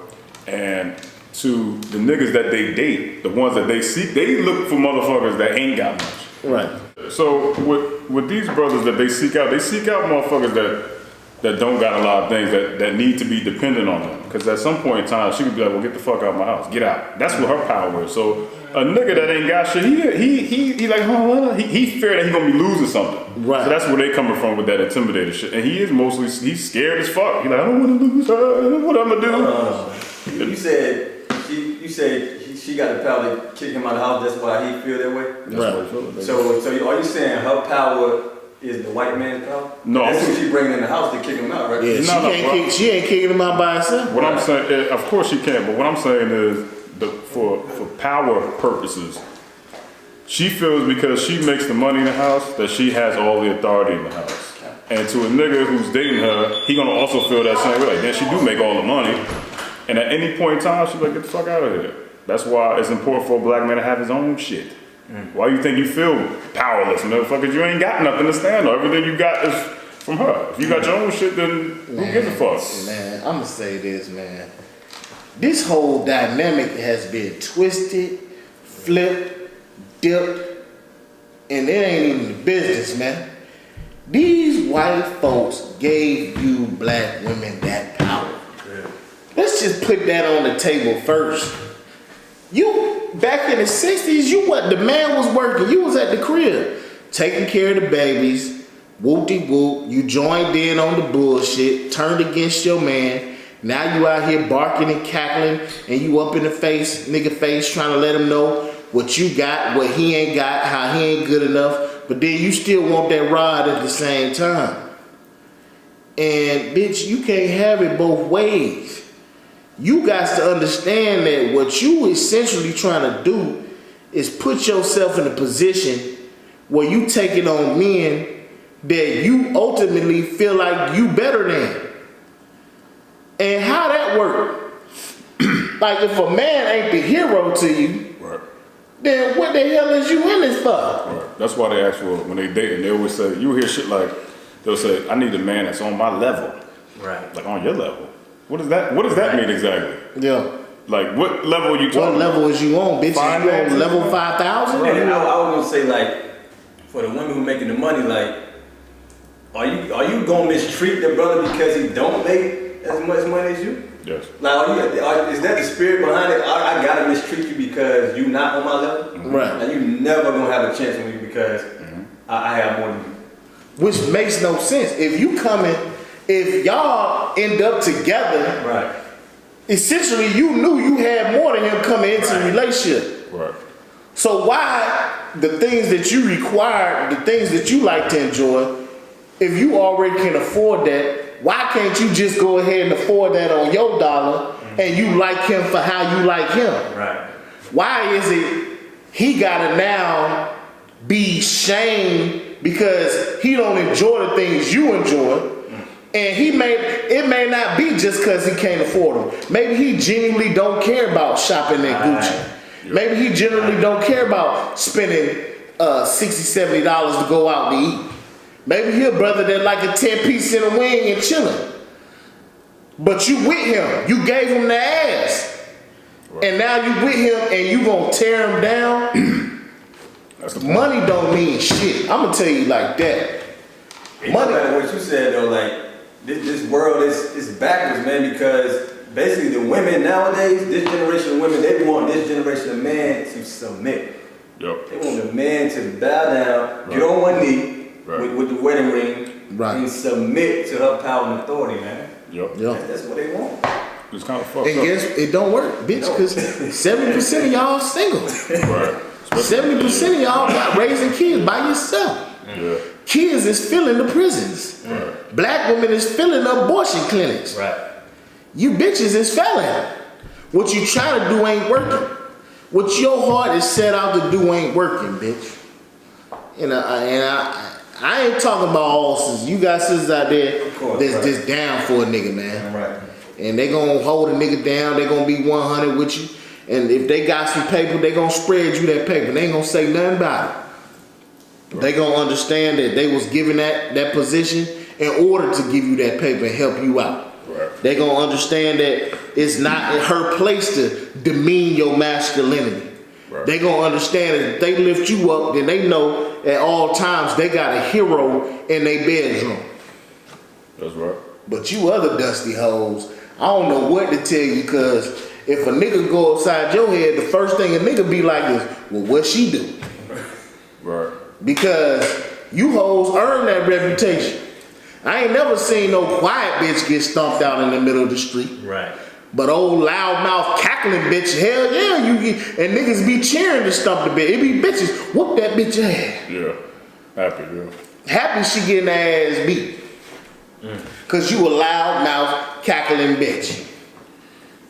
and to the niggas that they date, the ones that they seek, they look for motherfuckers that ain't got much. Right. So with these brothers that they seek out motherfuckers that don't got a lot of things that need to be dependent on them. Because at some point in time, she could be like, well, get the fuck out of my house, get out. That's what her power is. So a nigga that ain't got shit, he like, he fear that he gonna be losing something. Right. So that's where they coming from with that intimidated shit. And he's scared as fuck. He like, I don't want to lose her. What I'm gonna do? You said she got the power to kick him out of the house. That's why he feel that way. That's what he feel like. So are you saying her power is the white man's power? No. That's who she bringing in the house to kick him out, right? Yeah, she ain't kicking him out by herself. What I'm saying, of course she can, but what I'm saying is, for power purposes, she feels because she makes the money in the house that she has all the authority in the house. And to a nigga who's dating her, he gonna also feel that same way. Like, then she do make all the money, and at any point in time, she's like, get the fuck out of here. That's why it's important for a black man to have his own shit. Why you think you feel powerless, motherfucker? You ain't got nothing to stand on. Everything you got is from her. If you got your own shit, then who gives a fuck? Man, I'm gonna say this, man. This whole dynamic has been twisted, flipped, dipped, and it ain't even the business, man. These white folks gave you black women that power. Yeah. Let's just put that on the table first. You, back in the 60s, the man was working. You was at the crib, taking care of the babies, whoop-de-whoop. You joined in on the bullshit, turned against your man. Now you out here barking and cackling, and you up in the nigga face, trying to let him know what you got, what he ain't got, how he ain't good enough. But then you still want that rod at the same time. And bitch, you can't have it both ways. You got to understand that what you essentially trying to do is put yourself in a position where you take it on men that you ultimately feel like you better than. And how that work? Like, if a man ain't the hero to you, Right. then what the hell is you in this for? Right. That's why they ask for, when they dating, they always say, you hear shit like, they'll say, I need a man that's on my level. Right. Like, on your level. What does that mean exactly? Yeah. Like, what level are you talking What level is you on, bitch? Fine, Is you on man. level 5,000? And I was gonna say, like, for the women who making the money, like, are you gonna mistreat the brother because he don't make as much money as you? Yes. Like, is that the spirit behind it? I gotta mistreat you because you not on my level? Right. Like, you never gonna have a chance with me because I have more than you. Which makes no sense. If y'all end up together, Right. essentially you knew you had more than him coming into the relationship. Right. So why the things that you require, the things that you like to enjoy, if you already can afford that, why can't you just go ahead and afford that on your dollar and you like him for how you like him? Right. Why is it he gotta now be shamed because he don't enjoy the things you enjoy? And it may not be just because he can't afford them. Maybe he genuinely don't care about shopping at Gucci. Maybe he generally don't care about spending $60, $70 to go out to eat. Maybe he a brother that like a 10-piece in a wing and chilling. But you with him. You gave him the ass. Right. And now you with him and you gonna tear him down. That's the point. Money don't mean shit. I'm gonna tell you like that. Money. What you said though, like this world is backwards, man, because basically the women nowadays, this generation of women, they want this generation of men to submit. Yep. They want the man to bow down, get on one knee with the wedding ring, and submit to her power and authority, man. Yep. That's what they want. It's kind of fucked And up. guess it don't work, bitch, because 70% of y'all single. Right. 70% of y'all got raising kids by yourself. Yeah. Kids is filling the prisons. Right. Black women is filling the abortion clinics. Right. You bitches is failing. What you try to do ain't working. What your heart is set out to do ain't working, bitch. And I ain't talking about all sisters. You got sisters out there that's just down for a nigga, man. Right. And they gonna hold a nigga down. They gonna be 100 with you. And if they got some paper, they gonna spread you that paper. They ain't gonna say nothing about it. Right. They gonna understand that they was given that position in order to give you that paper and help you out. Right. They gonna understand that it's not her place to demean your masculinity. Right. They gonna understand that if they lift you up, then they know at all times they got a hero in their bedroom. That's right. But you other dusty hoes, I don't know what to tell you, cause if a nigga go upside your head, the first thing a nigga be like is, well, what she do? Right. Because you hoes earn that reputation. I ain't never seen no quiet bitch get stomped out in the middle of the street. Right. But old loudmouth cackling bitch, hell yeah, you get, and niggas be cheering to stomp the bitch. It be bitches, whoop that bitch ass. Yeah. Happy, yeah. Happy she getting her ass beat. Cause you a loudmouth cackling bitch.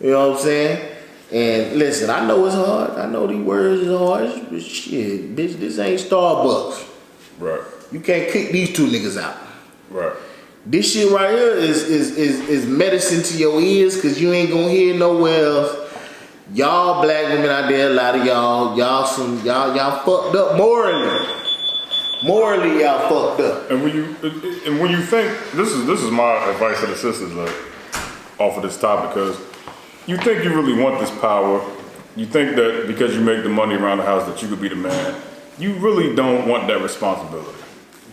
You know what I'm saying? And listen, I know it's hard. I know these words is hard. But shit, bitch, this ain't Starbucks. Right. You can't kick these two niggas out. Right. This shit right here is medicine to your ears, cause you ain't gonna hear nowhere else. Y'all black women out there, a lot of y'all fucked up morally. Morally, y'all fucked up. And when you think this is my advice to the sisters, like, off of this topic, because you think you really want this power. You think that because you make the money around the house that you could be the man. You really don't want that responsibility.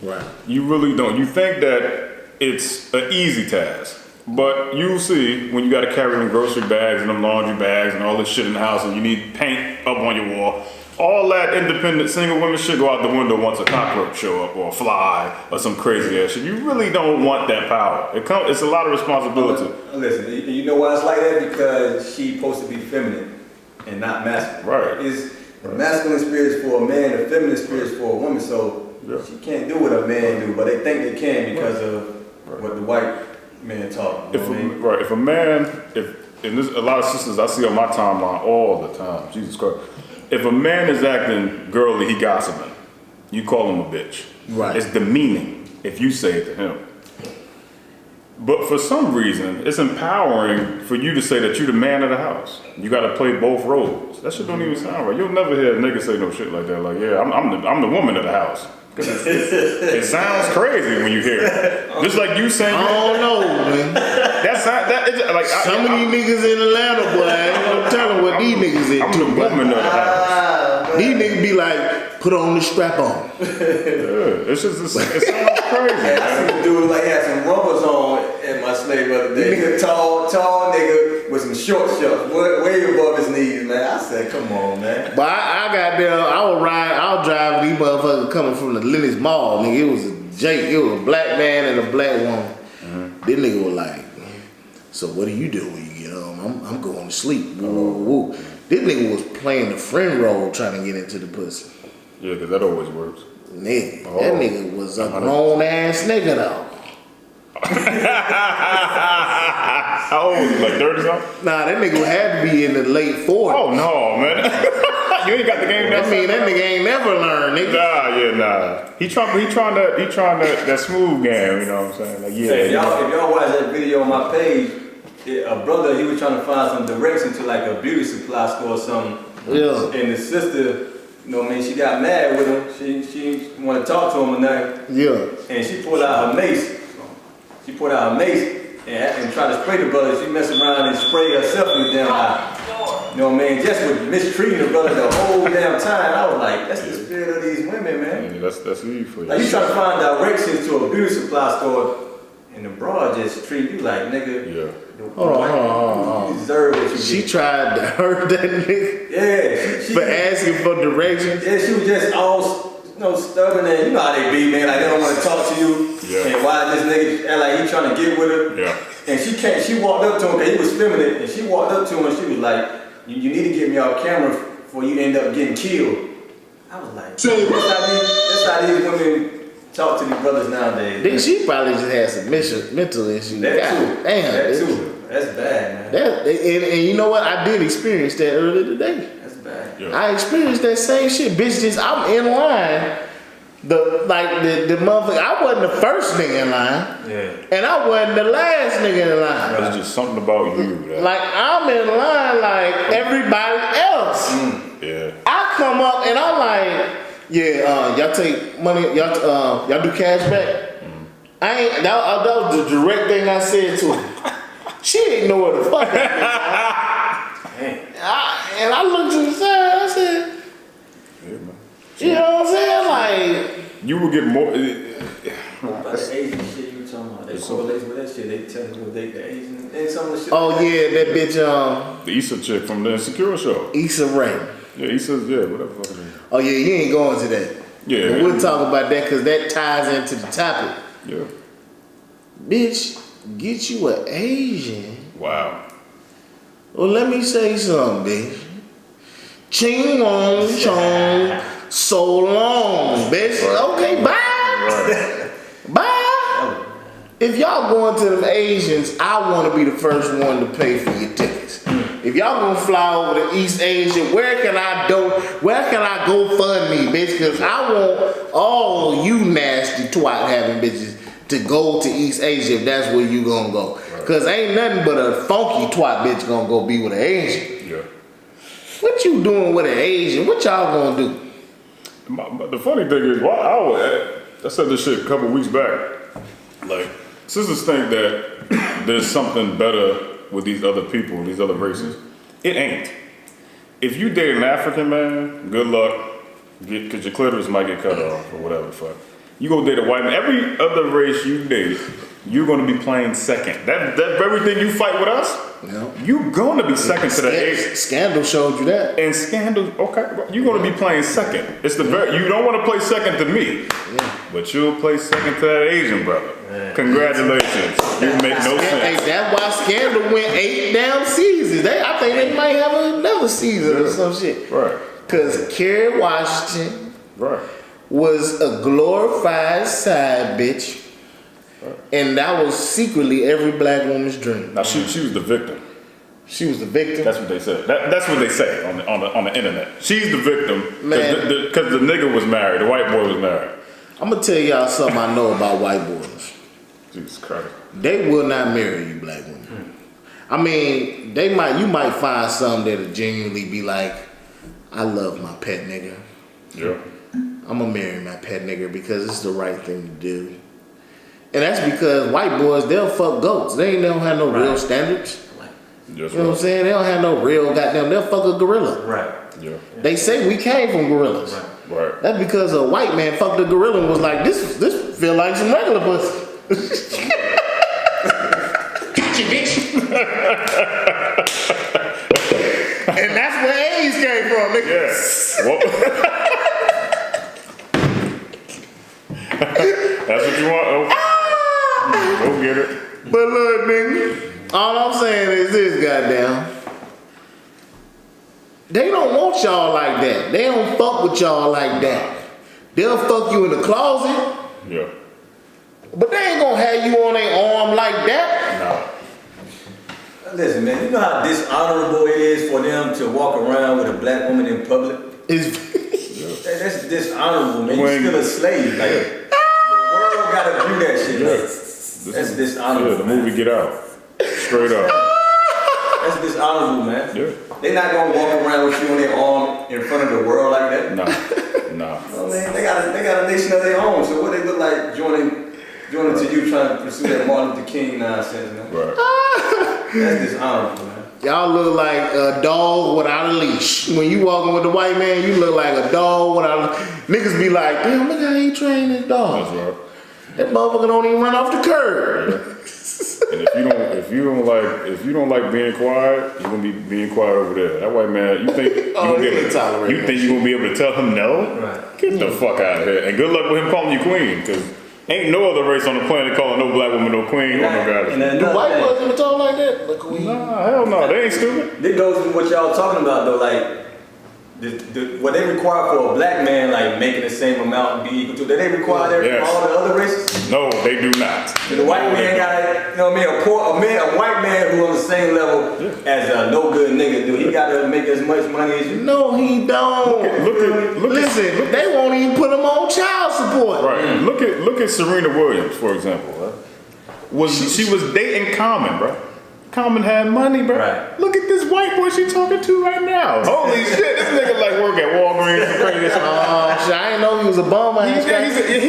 Right. You really don't. You think that it's an easy task. But you'll see when you got to carry them grocery bags and them laundry bags and all this shit in the house, and you need paint up on your wall. All that independent single women shit go out the window once a cockroach show up or a fly or some crazy ass shit. You really don't want that power. It's a lot of responsibility. Listen, you know why it's like that? Because she's supposed to be feminine and not masculine. Right. The masculine spirit is for a man, the feminine spirit is for a woman. So she can't do what a man do, but they think they can because of what the white man taught. If a man, and there's a lot of sisters I see on my timeline all the time, Jesus Christ. If a man is acting girly, he gossiping. You call him a bitch. Right. It's demeaning if you say it to him. But for some reason, it's empowering for you to say that you're the man of the house. You got to play both roles. That shit don't even sound right. You'll never hear a nigga say no shit like that. Like, yeah, I'm the woman of the house. It sounds crazy when you hear it. Just like you saying, I don't know, man. Like Some of these niggas in Atlanta, boy, I ain't gonna tell them what these niggas into. I'm the woman of the house. These niggas be like, put on the strap on. Yeah, it sounds crazy. I seen a dude like had some rubbers on at my slave the other day. He a tall nigga with some short shorts, way above his knees, man. I said, come on, man. But I got there, I was driving these motherfuckers coming from the Lennox Mall, nigga. It was a black man and a black woman. This nigga was like, so what do you do when you get home? I'm going to sleep. Woo, woo. This nigga was playing the friend role trying to get into the pussy. Yeah, because that always works. Nigga, that nigga was a grown ass nigga though. How old was he? Like 30 something? Nah, that nigga had to be in the late 40s. Oh no, man. You ain't got the game. I mean, that nigga ain't never learned, nigga. Nah. He trying that smooth game. You know what I'm saying? Like, yeah. If y'all watch that video on my page, a brother, he was trying to find some direction to like a beauty supply store or something. Yeah. And the sister, you know what I mean, she got mad with him. She wanted to talk to him or nothing. Yeah. And she pulled out her mace. And tried to spray the brother. She messed around and sprayed herself in the damn eye. You know what I mean? Just with mistreating the brother the whole damn time. I was like, that's the spirit of these women, man. Yeah, that's Eve for you. Like you try to find directions to a beauty supply store and the broad just treat you like nigga. Yeah. Hold on. You deserve what you She get. tried to hurt that nigga Yeah, she for asking for directions. yeah, she was just all stubborn and you know how they be, man. Like they don't want to talk to you. Yeah. And why this nigga act like he trying to get with her? Yeah. And she walked up to him because he was feminine, and she walked up to him and she was like, "You need to get me off camera before you end up getting killed." I was like, that's how these women talk to these brothers nowadays. Then she probably just had some mental issues. That God too. damn, That bitch. too. That's bad, man. And you know what? I did experience that earlier today. That's bad. Yeah. I experienced that same shit, bitch. Just I'm in line. The motherfucker. I wasn't the first nigga in line, Yeah. and I wasn't the last nigga in line. There's just something about you that. Like I'm in line like everybody else. Yeah. I come up and I'm like, yeah, y'all take money, y'all do cash back. I ain't. That was the direct thing I said to her. She didn't know what the fuck. And I looked to the side. I said, Yeah, man. you know what I'm saying? Like, You will get more. About the Asian shit you talking about, they correlate with that shit. They tell you what they the Asian and some of the shit. oh yeah, that bitch, The Issa chick from the Insecure show. Issa Rae. Yeah, Issa's, yeah, whatever. Fuck it is. Oh yeah, you ain't going to that. Yeah. But we'll talk about that because that ties into the topic. Yeah. Bitch, get you an Asian. Wow. Well, let me say something, bitch. Ching Wong Chong, so long, bitch. Okay, bye. Bye. If y'all going to them Asians, I want to be the first one to pay for your tickets. If y'all gonna fly over to East Asia, where can I go fund me, bitch? Because I want all you nasty twat having bitches to go to East Asia if that's where you gonna go. Because ain't nothing but a funky twat bitch gonna go be with an Asian. Yeah. What you doing with an Asian? What y'all gonna do? But the funny thing is, I said this shit a couple weeks back. Like, sisters think that there's something better with these other people, these other races. It ain't. If you date an African man, good luck, because your clitoris might get cut off or whatever the fuck. You go date a white man. Every other race you date, you're gonna be playing second. That very thing you fight with us, you're gonna be second to the Asian. Scandal showed you that. And Scandal, okay, you're gonna be playing second. It's the you don't want to play second to me, but you'll play second to that Asian brother. Congratulations, you make no Hey, sense. that's why Scandal went 8 damn seasons. I think they might have another season or some shit. Right, Cause Kerry Washington right. was a glorified side bitch. And that was secretly every black woman's dream. Now she was the victim. She was the victim. That's what they said. That's what they say on the internet. She's the victim Man. because the nigga was married. The white boy was married. I'm gonna tell y'all something I know about white boys. Jesus Christ. They will not marry you black women. I mean, you might find some that'll genuinely be like, I love my pet nigga. Yeah. I'm gonna marry my pet nigga because it's the right thing to do. And that's because white boys, they'll fuck goats. They don't have no real standards. Just You know what I'm saying? They don't have no real goddamn, they'll fuck a gorilla. Right. Yeah. They say we came from gorillas. Right. That's because a white man fucked a gorilla and was like, this feel like some regular pussy. Gotcha, bitch. And that's where AIDS came from, nigga. Yeah. That's what you want? Oh. Go get it. But look, nigga, all I'm saying is this, goddamn. They don't want y'all like that. They don't fuck with y'all like that. They'll fuck you in the closet, Yeah. but they ain't gonna have you on their arm like that. No. Listen, man, you know how dishonorable it is for them to walk around with a black woman in public? That's dishonorable, man. You're still a slave. Like, the world gotta view that shit, man. That's dishonorable. Yeah, the movie Get Out. Straight up. That's dishonorable, man. Yeah. They not gonna walk around with you on their arm in front of the world like that. Nah. You know what I mean? They got a nation of their own. So what they look like joining to you trying to pursue that Martin Luther King nonsense, man. Right. That's dishonorable, man. Y'all look like a dog without a leash. When you walking with the white man, you look like a dog without a leash. Niggas be like, damn, look how he trained his dog. That's right. That motherfucker don't even run off the curb. And if you don't like being quiet, you're gonna be being quiet over there. That white man, you think you're gonna be able to tell him no? Right. Get the fuck out of here. And good luck with him calling you queen, because ain't no other race on the planet calling no black woman no queen or no goddess. Do white boys ever talk like that? The queen? Nah, hell no, they ain't stupid. This goes with what y'all talking about though, like what they require for a black man, like making the same amount be equal to, do they require that Yes. for all the other races? No, they do not. So the white man got, you know what I mean, a white man who on the same level as a no good nigga do, he gotta make as much money as you. No, he don't. Listen, they won't even put him on child support. Right. Look at Serena Williams, for example. Right? She was dating Common, bro. Common had money, bro. Right. Look at this white boy she talking to right now. Holy shit, this nigga like work at Walgreens and crazy. Shit, I didn't know he was a bum. He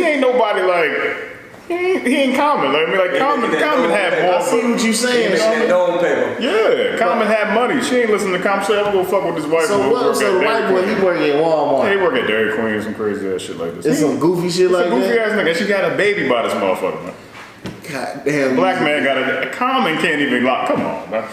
ain't nobody like. He ain't Common. Like, I mean, like Common had more. I see what you saying. That dome paper. Yeah, Common had money. She ain't listening to Common. Say, I'm gonna go fuck with this white boy. So the white boy, he work at Walmart. Yeah, he work at Dairy Queen and some crazy ass shit like this. It's some goofy shit like Some goofy that. ass nigga. And she got a baby by this motherfucker, man. God damn. Black man got a Common can't even lock. Come on, man.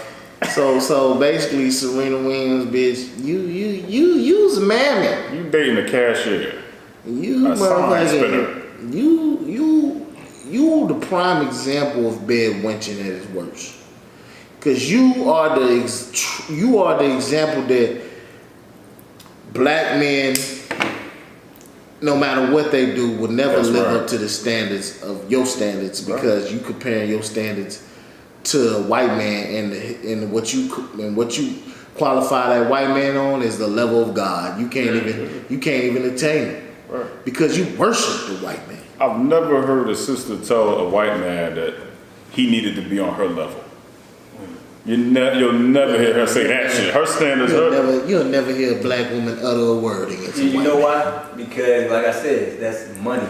So basically, Serena Williams, bitch, you's a mammy. You dating a cashier. You A sign spinner. You the prime example of bed wenching at its worst. Cause you are the example that black men, no matter what they do, will never live up to the standards of your standards, because you comparing your standards to a white man, and what you qualify that white man on is the level of God. You can't even attain it, because you worship the white man. I've never heard a sister tell a white man that he needed to be on her level. You'll never hear her say that shit. Her standards. You'll never hear a black woman utter a word against a white man. You know why? Because, like I said, that's money.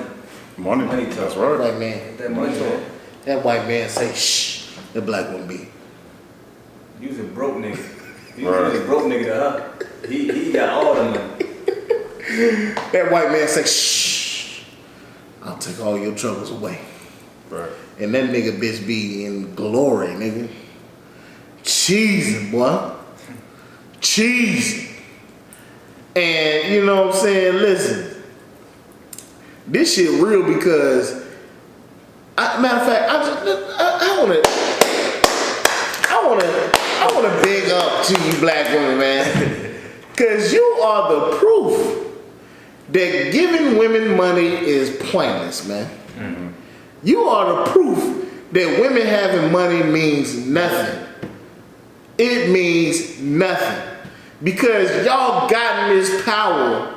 Money. talk. That's right. White man. That money talk. That white man say shh. The black woman be. You was a broke nigga. You was a broke nigga to her. He got all the money. That white man say shh. I'll take all your troubles away. Right. And that nigga bitch be in glory, nigga. Cheesing, boy. Cheesing. And you know what I'm saying? Listen, this shit real because, matter of fact, I wanna big up to you black women, man. Cause you are the proof that giving women money is pointless, man. Mm-hmm. You are the proof that women having money means nothing. It means nothing. Because y'all gotten this power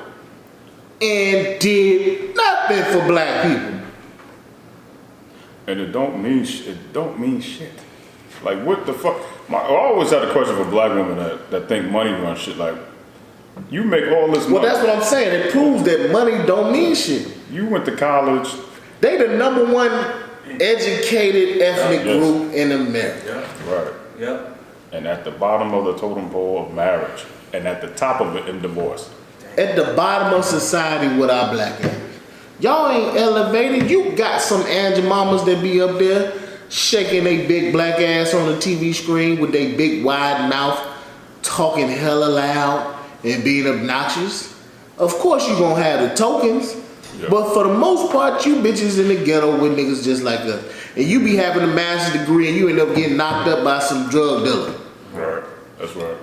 and did nothing for black people. And it don't mean shit. Like, what the fuck? I always had a question for black women that think money runs shit. Like, you make all this money. Well, that's what I'm saying. It proves that money don't mean shit. You went to college. They the number one educated ethnic group in America. Right. Yep. And at the bottom of the totem pole of marriage, and at the top of it in divorce. At the bottom of society with our black ass. Y'all ain't elevated. You got some Aunt mamas that be up there shaking they big black ass on the TV screen with they big wide mouth, talking hella loud and being obnoxious. Of course you gonna have the tokens, but for the most part, you bitches in the ghetto with niggas just like us. And you be having a master's degree and you end up getting knocked up by some drug dealer. Right, that's right.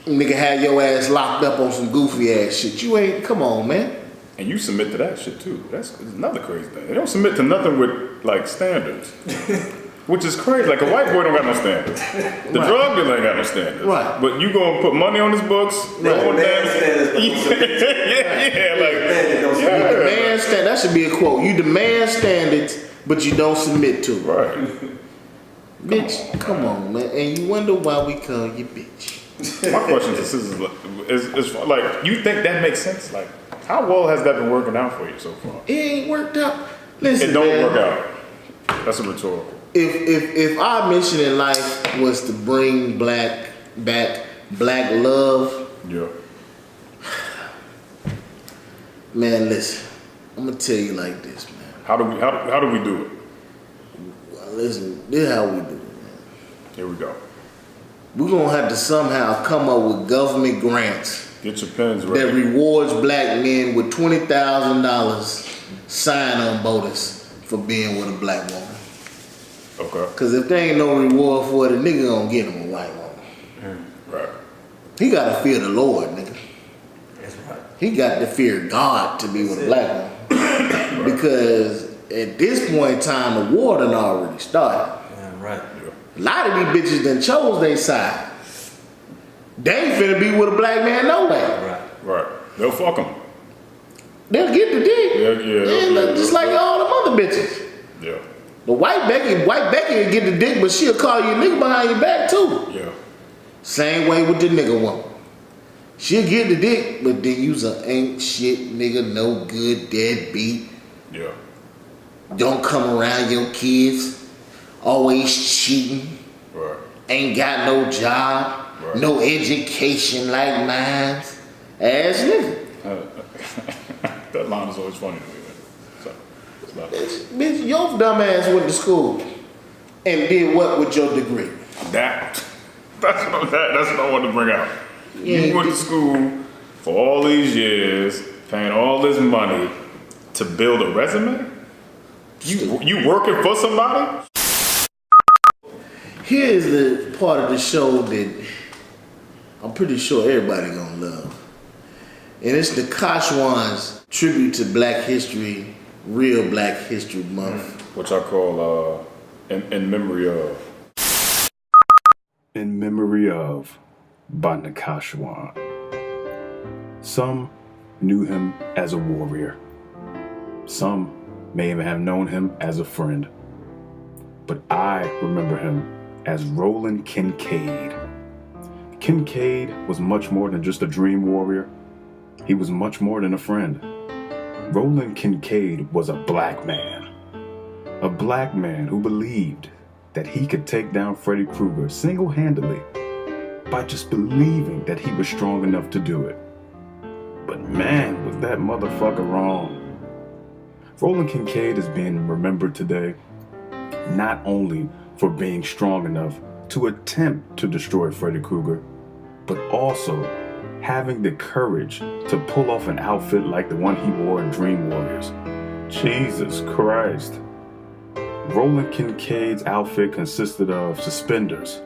Nigga had your ass locked up on some goofy ass shit. You ain't, come on, man. And you submit to that shit too. That's another crazy thing. They don't submit to nothing with like standards. Which is crazy. Like, a white boy don't got no standards. The drug dealer ain't got no standards. Right. But you gonna put money on his books. They want man standards. That should be a quote. You demand standards, but you don't submit to it. Right. Bitch, come on, man. And you wonder why we call you bitch. My question to sisters is like, you think that makes sense? Like, how well has that been working out for you so far? It ain't worked out. Listen, It don't man, work out. That's a rhetorical. If our mission in life was to bring back black love, Yeah. man, listen, I'm gonna tell you like this, man. How do we do it? Well, listen, this is how we do it, man. Here we go. We're gonna have to somehow come up with government grants Get your pens that ready. rewards black men with $20,000 sign-on bonus for being with a black woman. Okay. Cause if there ain't no reward for it, a nigga gonna get him a white woman. Right. He gotta fear the Lord, nigga. That's right. He got to fear God to be with a black woman. Because at this point in time, the war done already started. Yeah, right. A lot of these bitches done chose their side. They ain't finna be with a black man no way. Right. Right. They'll fuck him. They'll get the dick. Yeah. Just like all them other bitches. Yeah. But white Becky will get the dick, but she'll call you a nigga behind your back too. Yeah. Same way with the nigga woman. She'll get the dick, but then you's a ain't shit nigga, no good, deadbeat. Yeah. Don't come around your kids. Always cheating. Right. Ain't got no job. Right. No education like mine. Ass nigga. That line is always funny to me, man. So, it's not Bitch, your dumb ass went to school and did what with your degree? that's what I wanted to bring out. Yeah, You went to school for all these years, paying all this money to build a resume? You working for somebody? Here's the part of the show that I'm pretty sure everybody gonna love. And it's Nachashwan's tribute to Black History, Real Black History Month. Which I call in memory of. In Memory of by Nachashwan. Some knew him as a warrior. Some may even have known him as a friend. But I remember him as Roland Kincaid. Kincaid was much more than just a dream warrior. He was much more than a friend. Roland Kincaid was a black man. A black man who believed that he could take down Freddy Krueger single-handedly by just believing that he was strong enough to do it. But man, was that motherfucker wrong. Roland Kincaid is being remembered today not only for being strong enough to attempt to destroy Freddy Krueger, but also having the courage to pull off an outfit like the one he wore in Dream Warriors. Jesus Christ. Roland Kincaid's outfit consisted of suspenders,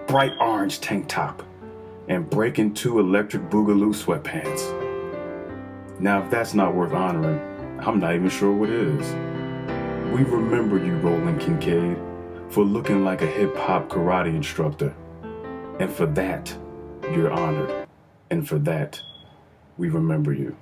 bright orange tank top, and Breaking 2 electric boogaloo sweatpants. Now, if that's not worth honoring, I'm not even sure what is. We remember you, Roland Kincaid, for looking like a hip-hop karate instructor. And for that, you're honored. And for that, we remember you.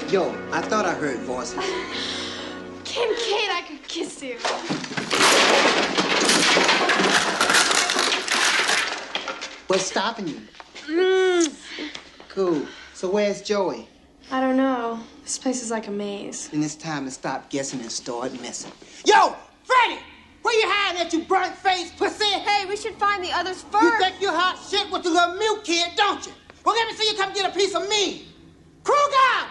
Yo, I thought I heard voices. Kincaid, I could kiss you. What's stopping you? Cool. So where's Joey? I don't know. This place is like a maze. And it's time to stop guessing and start messing. Yo, Freddy! Where you hiding at, you burnt-faced pussy? Hey, we should find the others You first. think you hot shit with the little mute kid, don't you? Well, let me see you come get a piece of me. Kruger!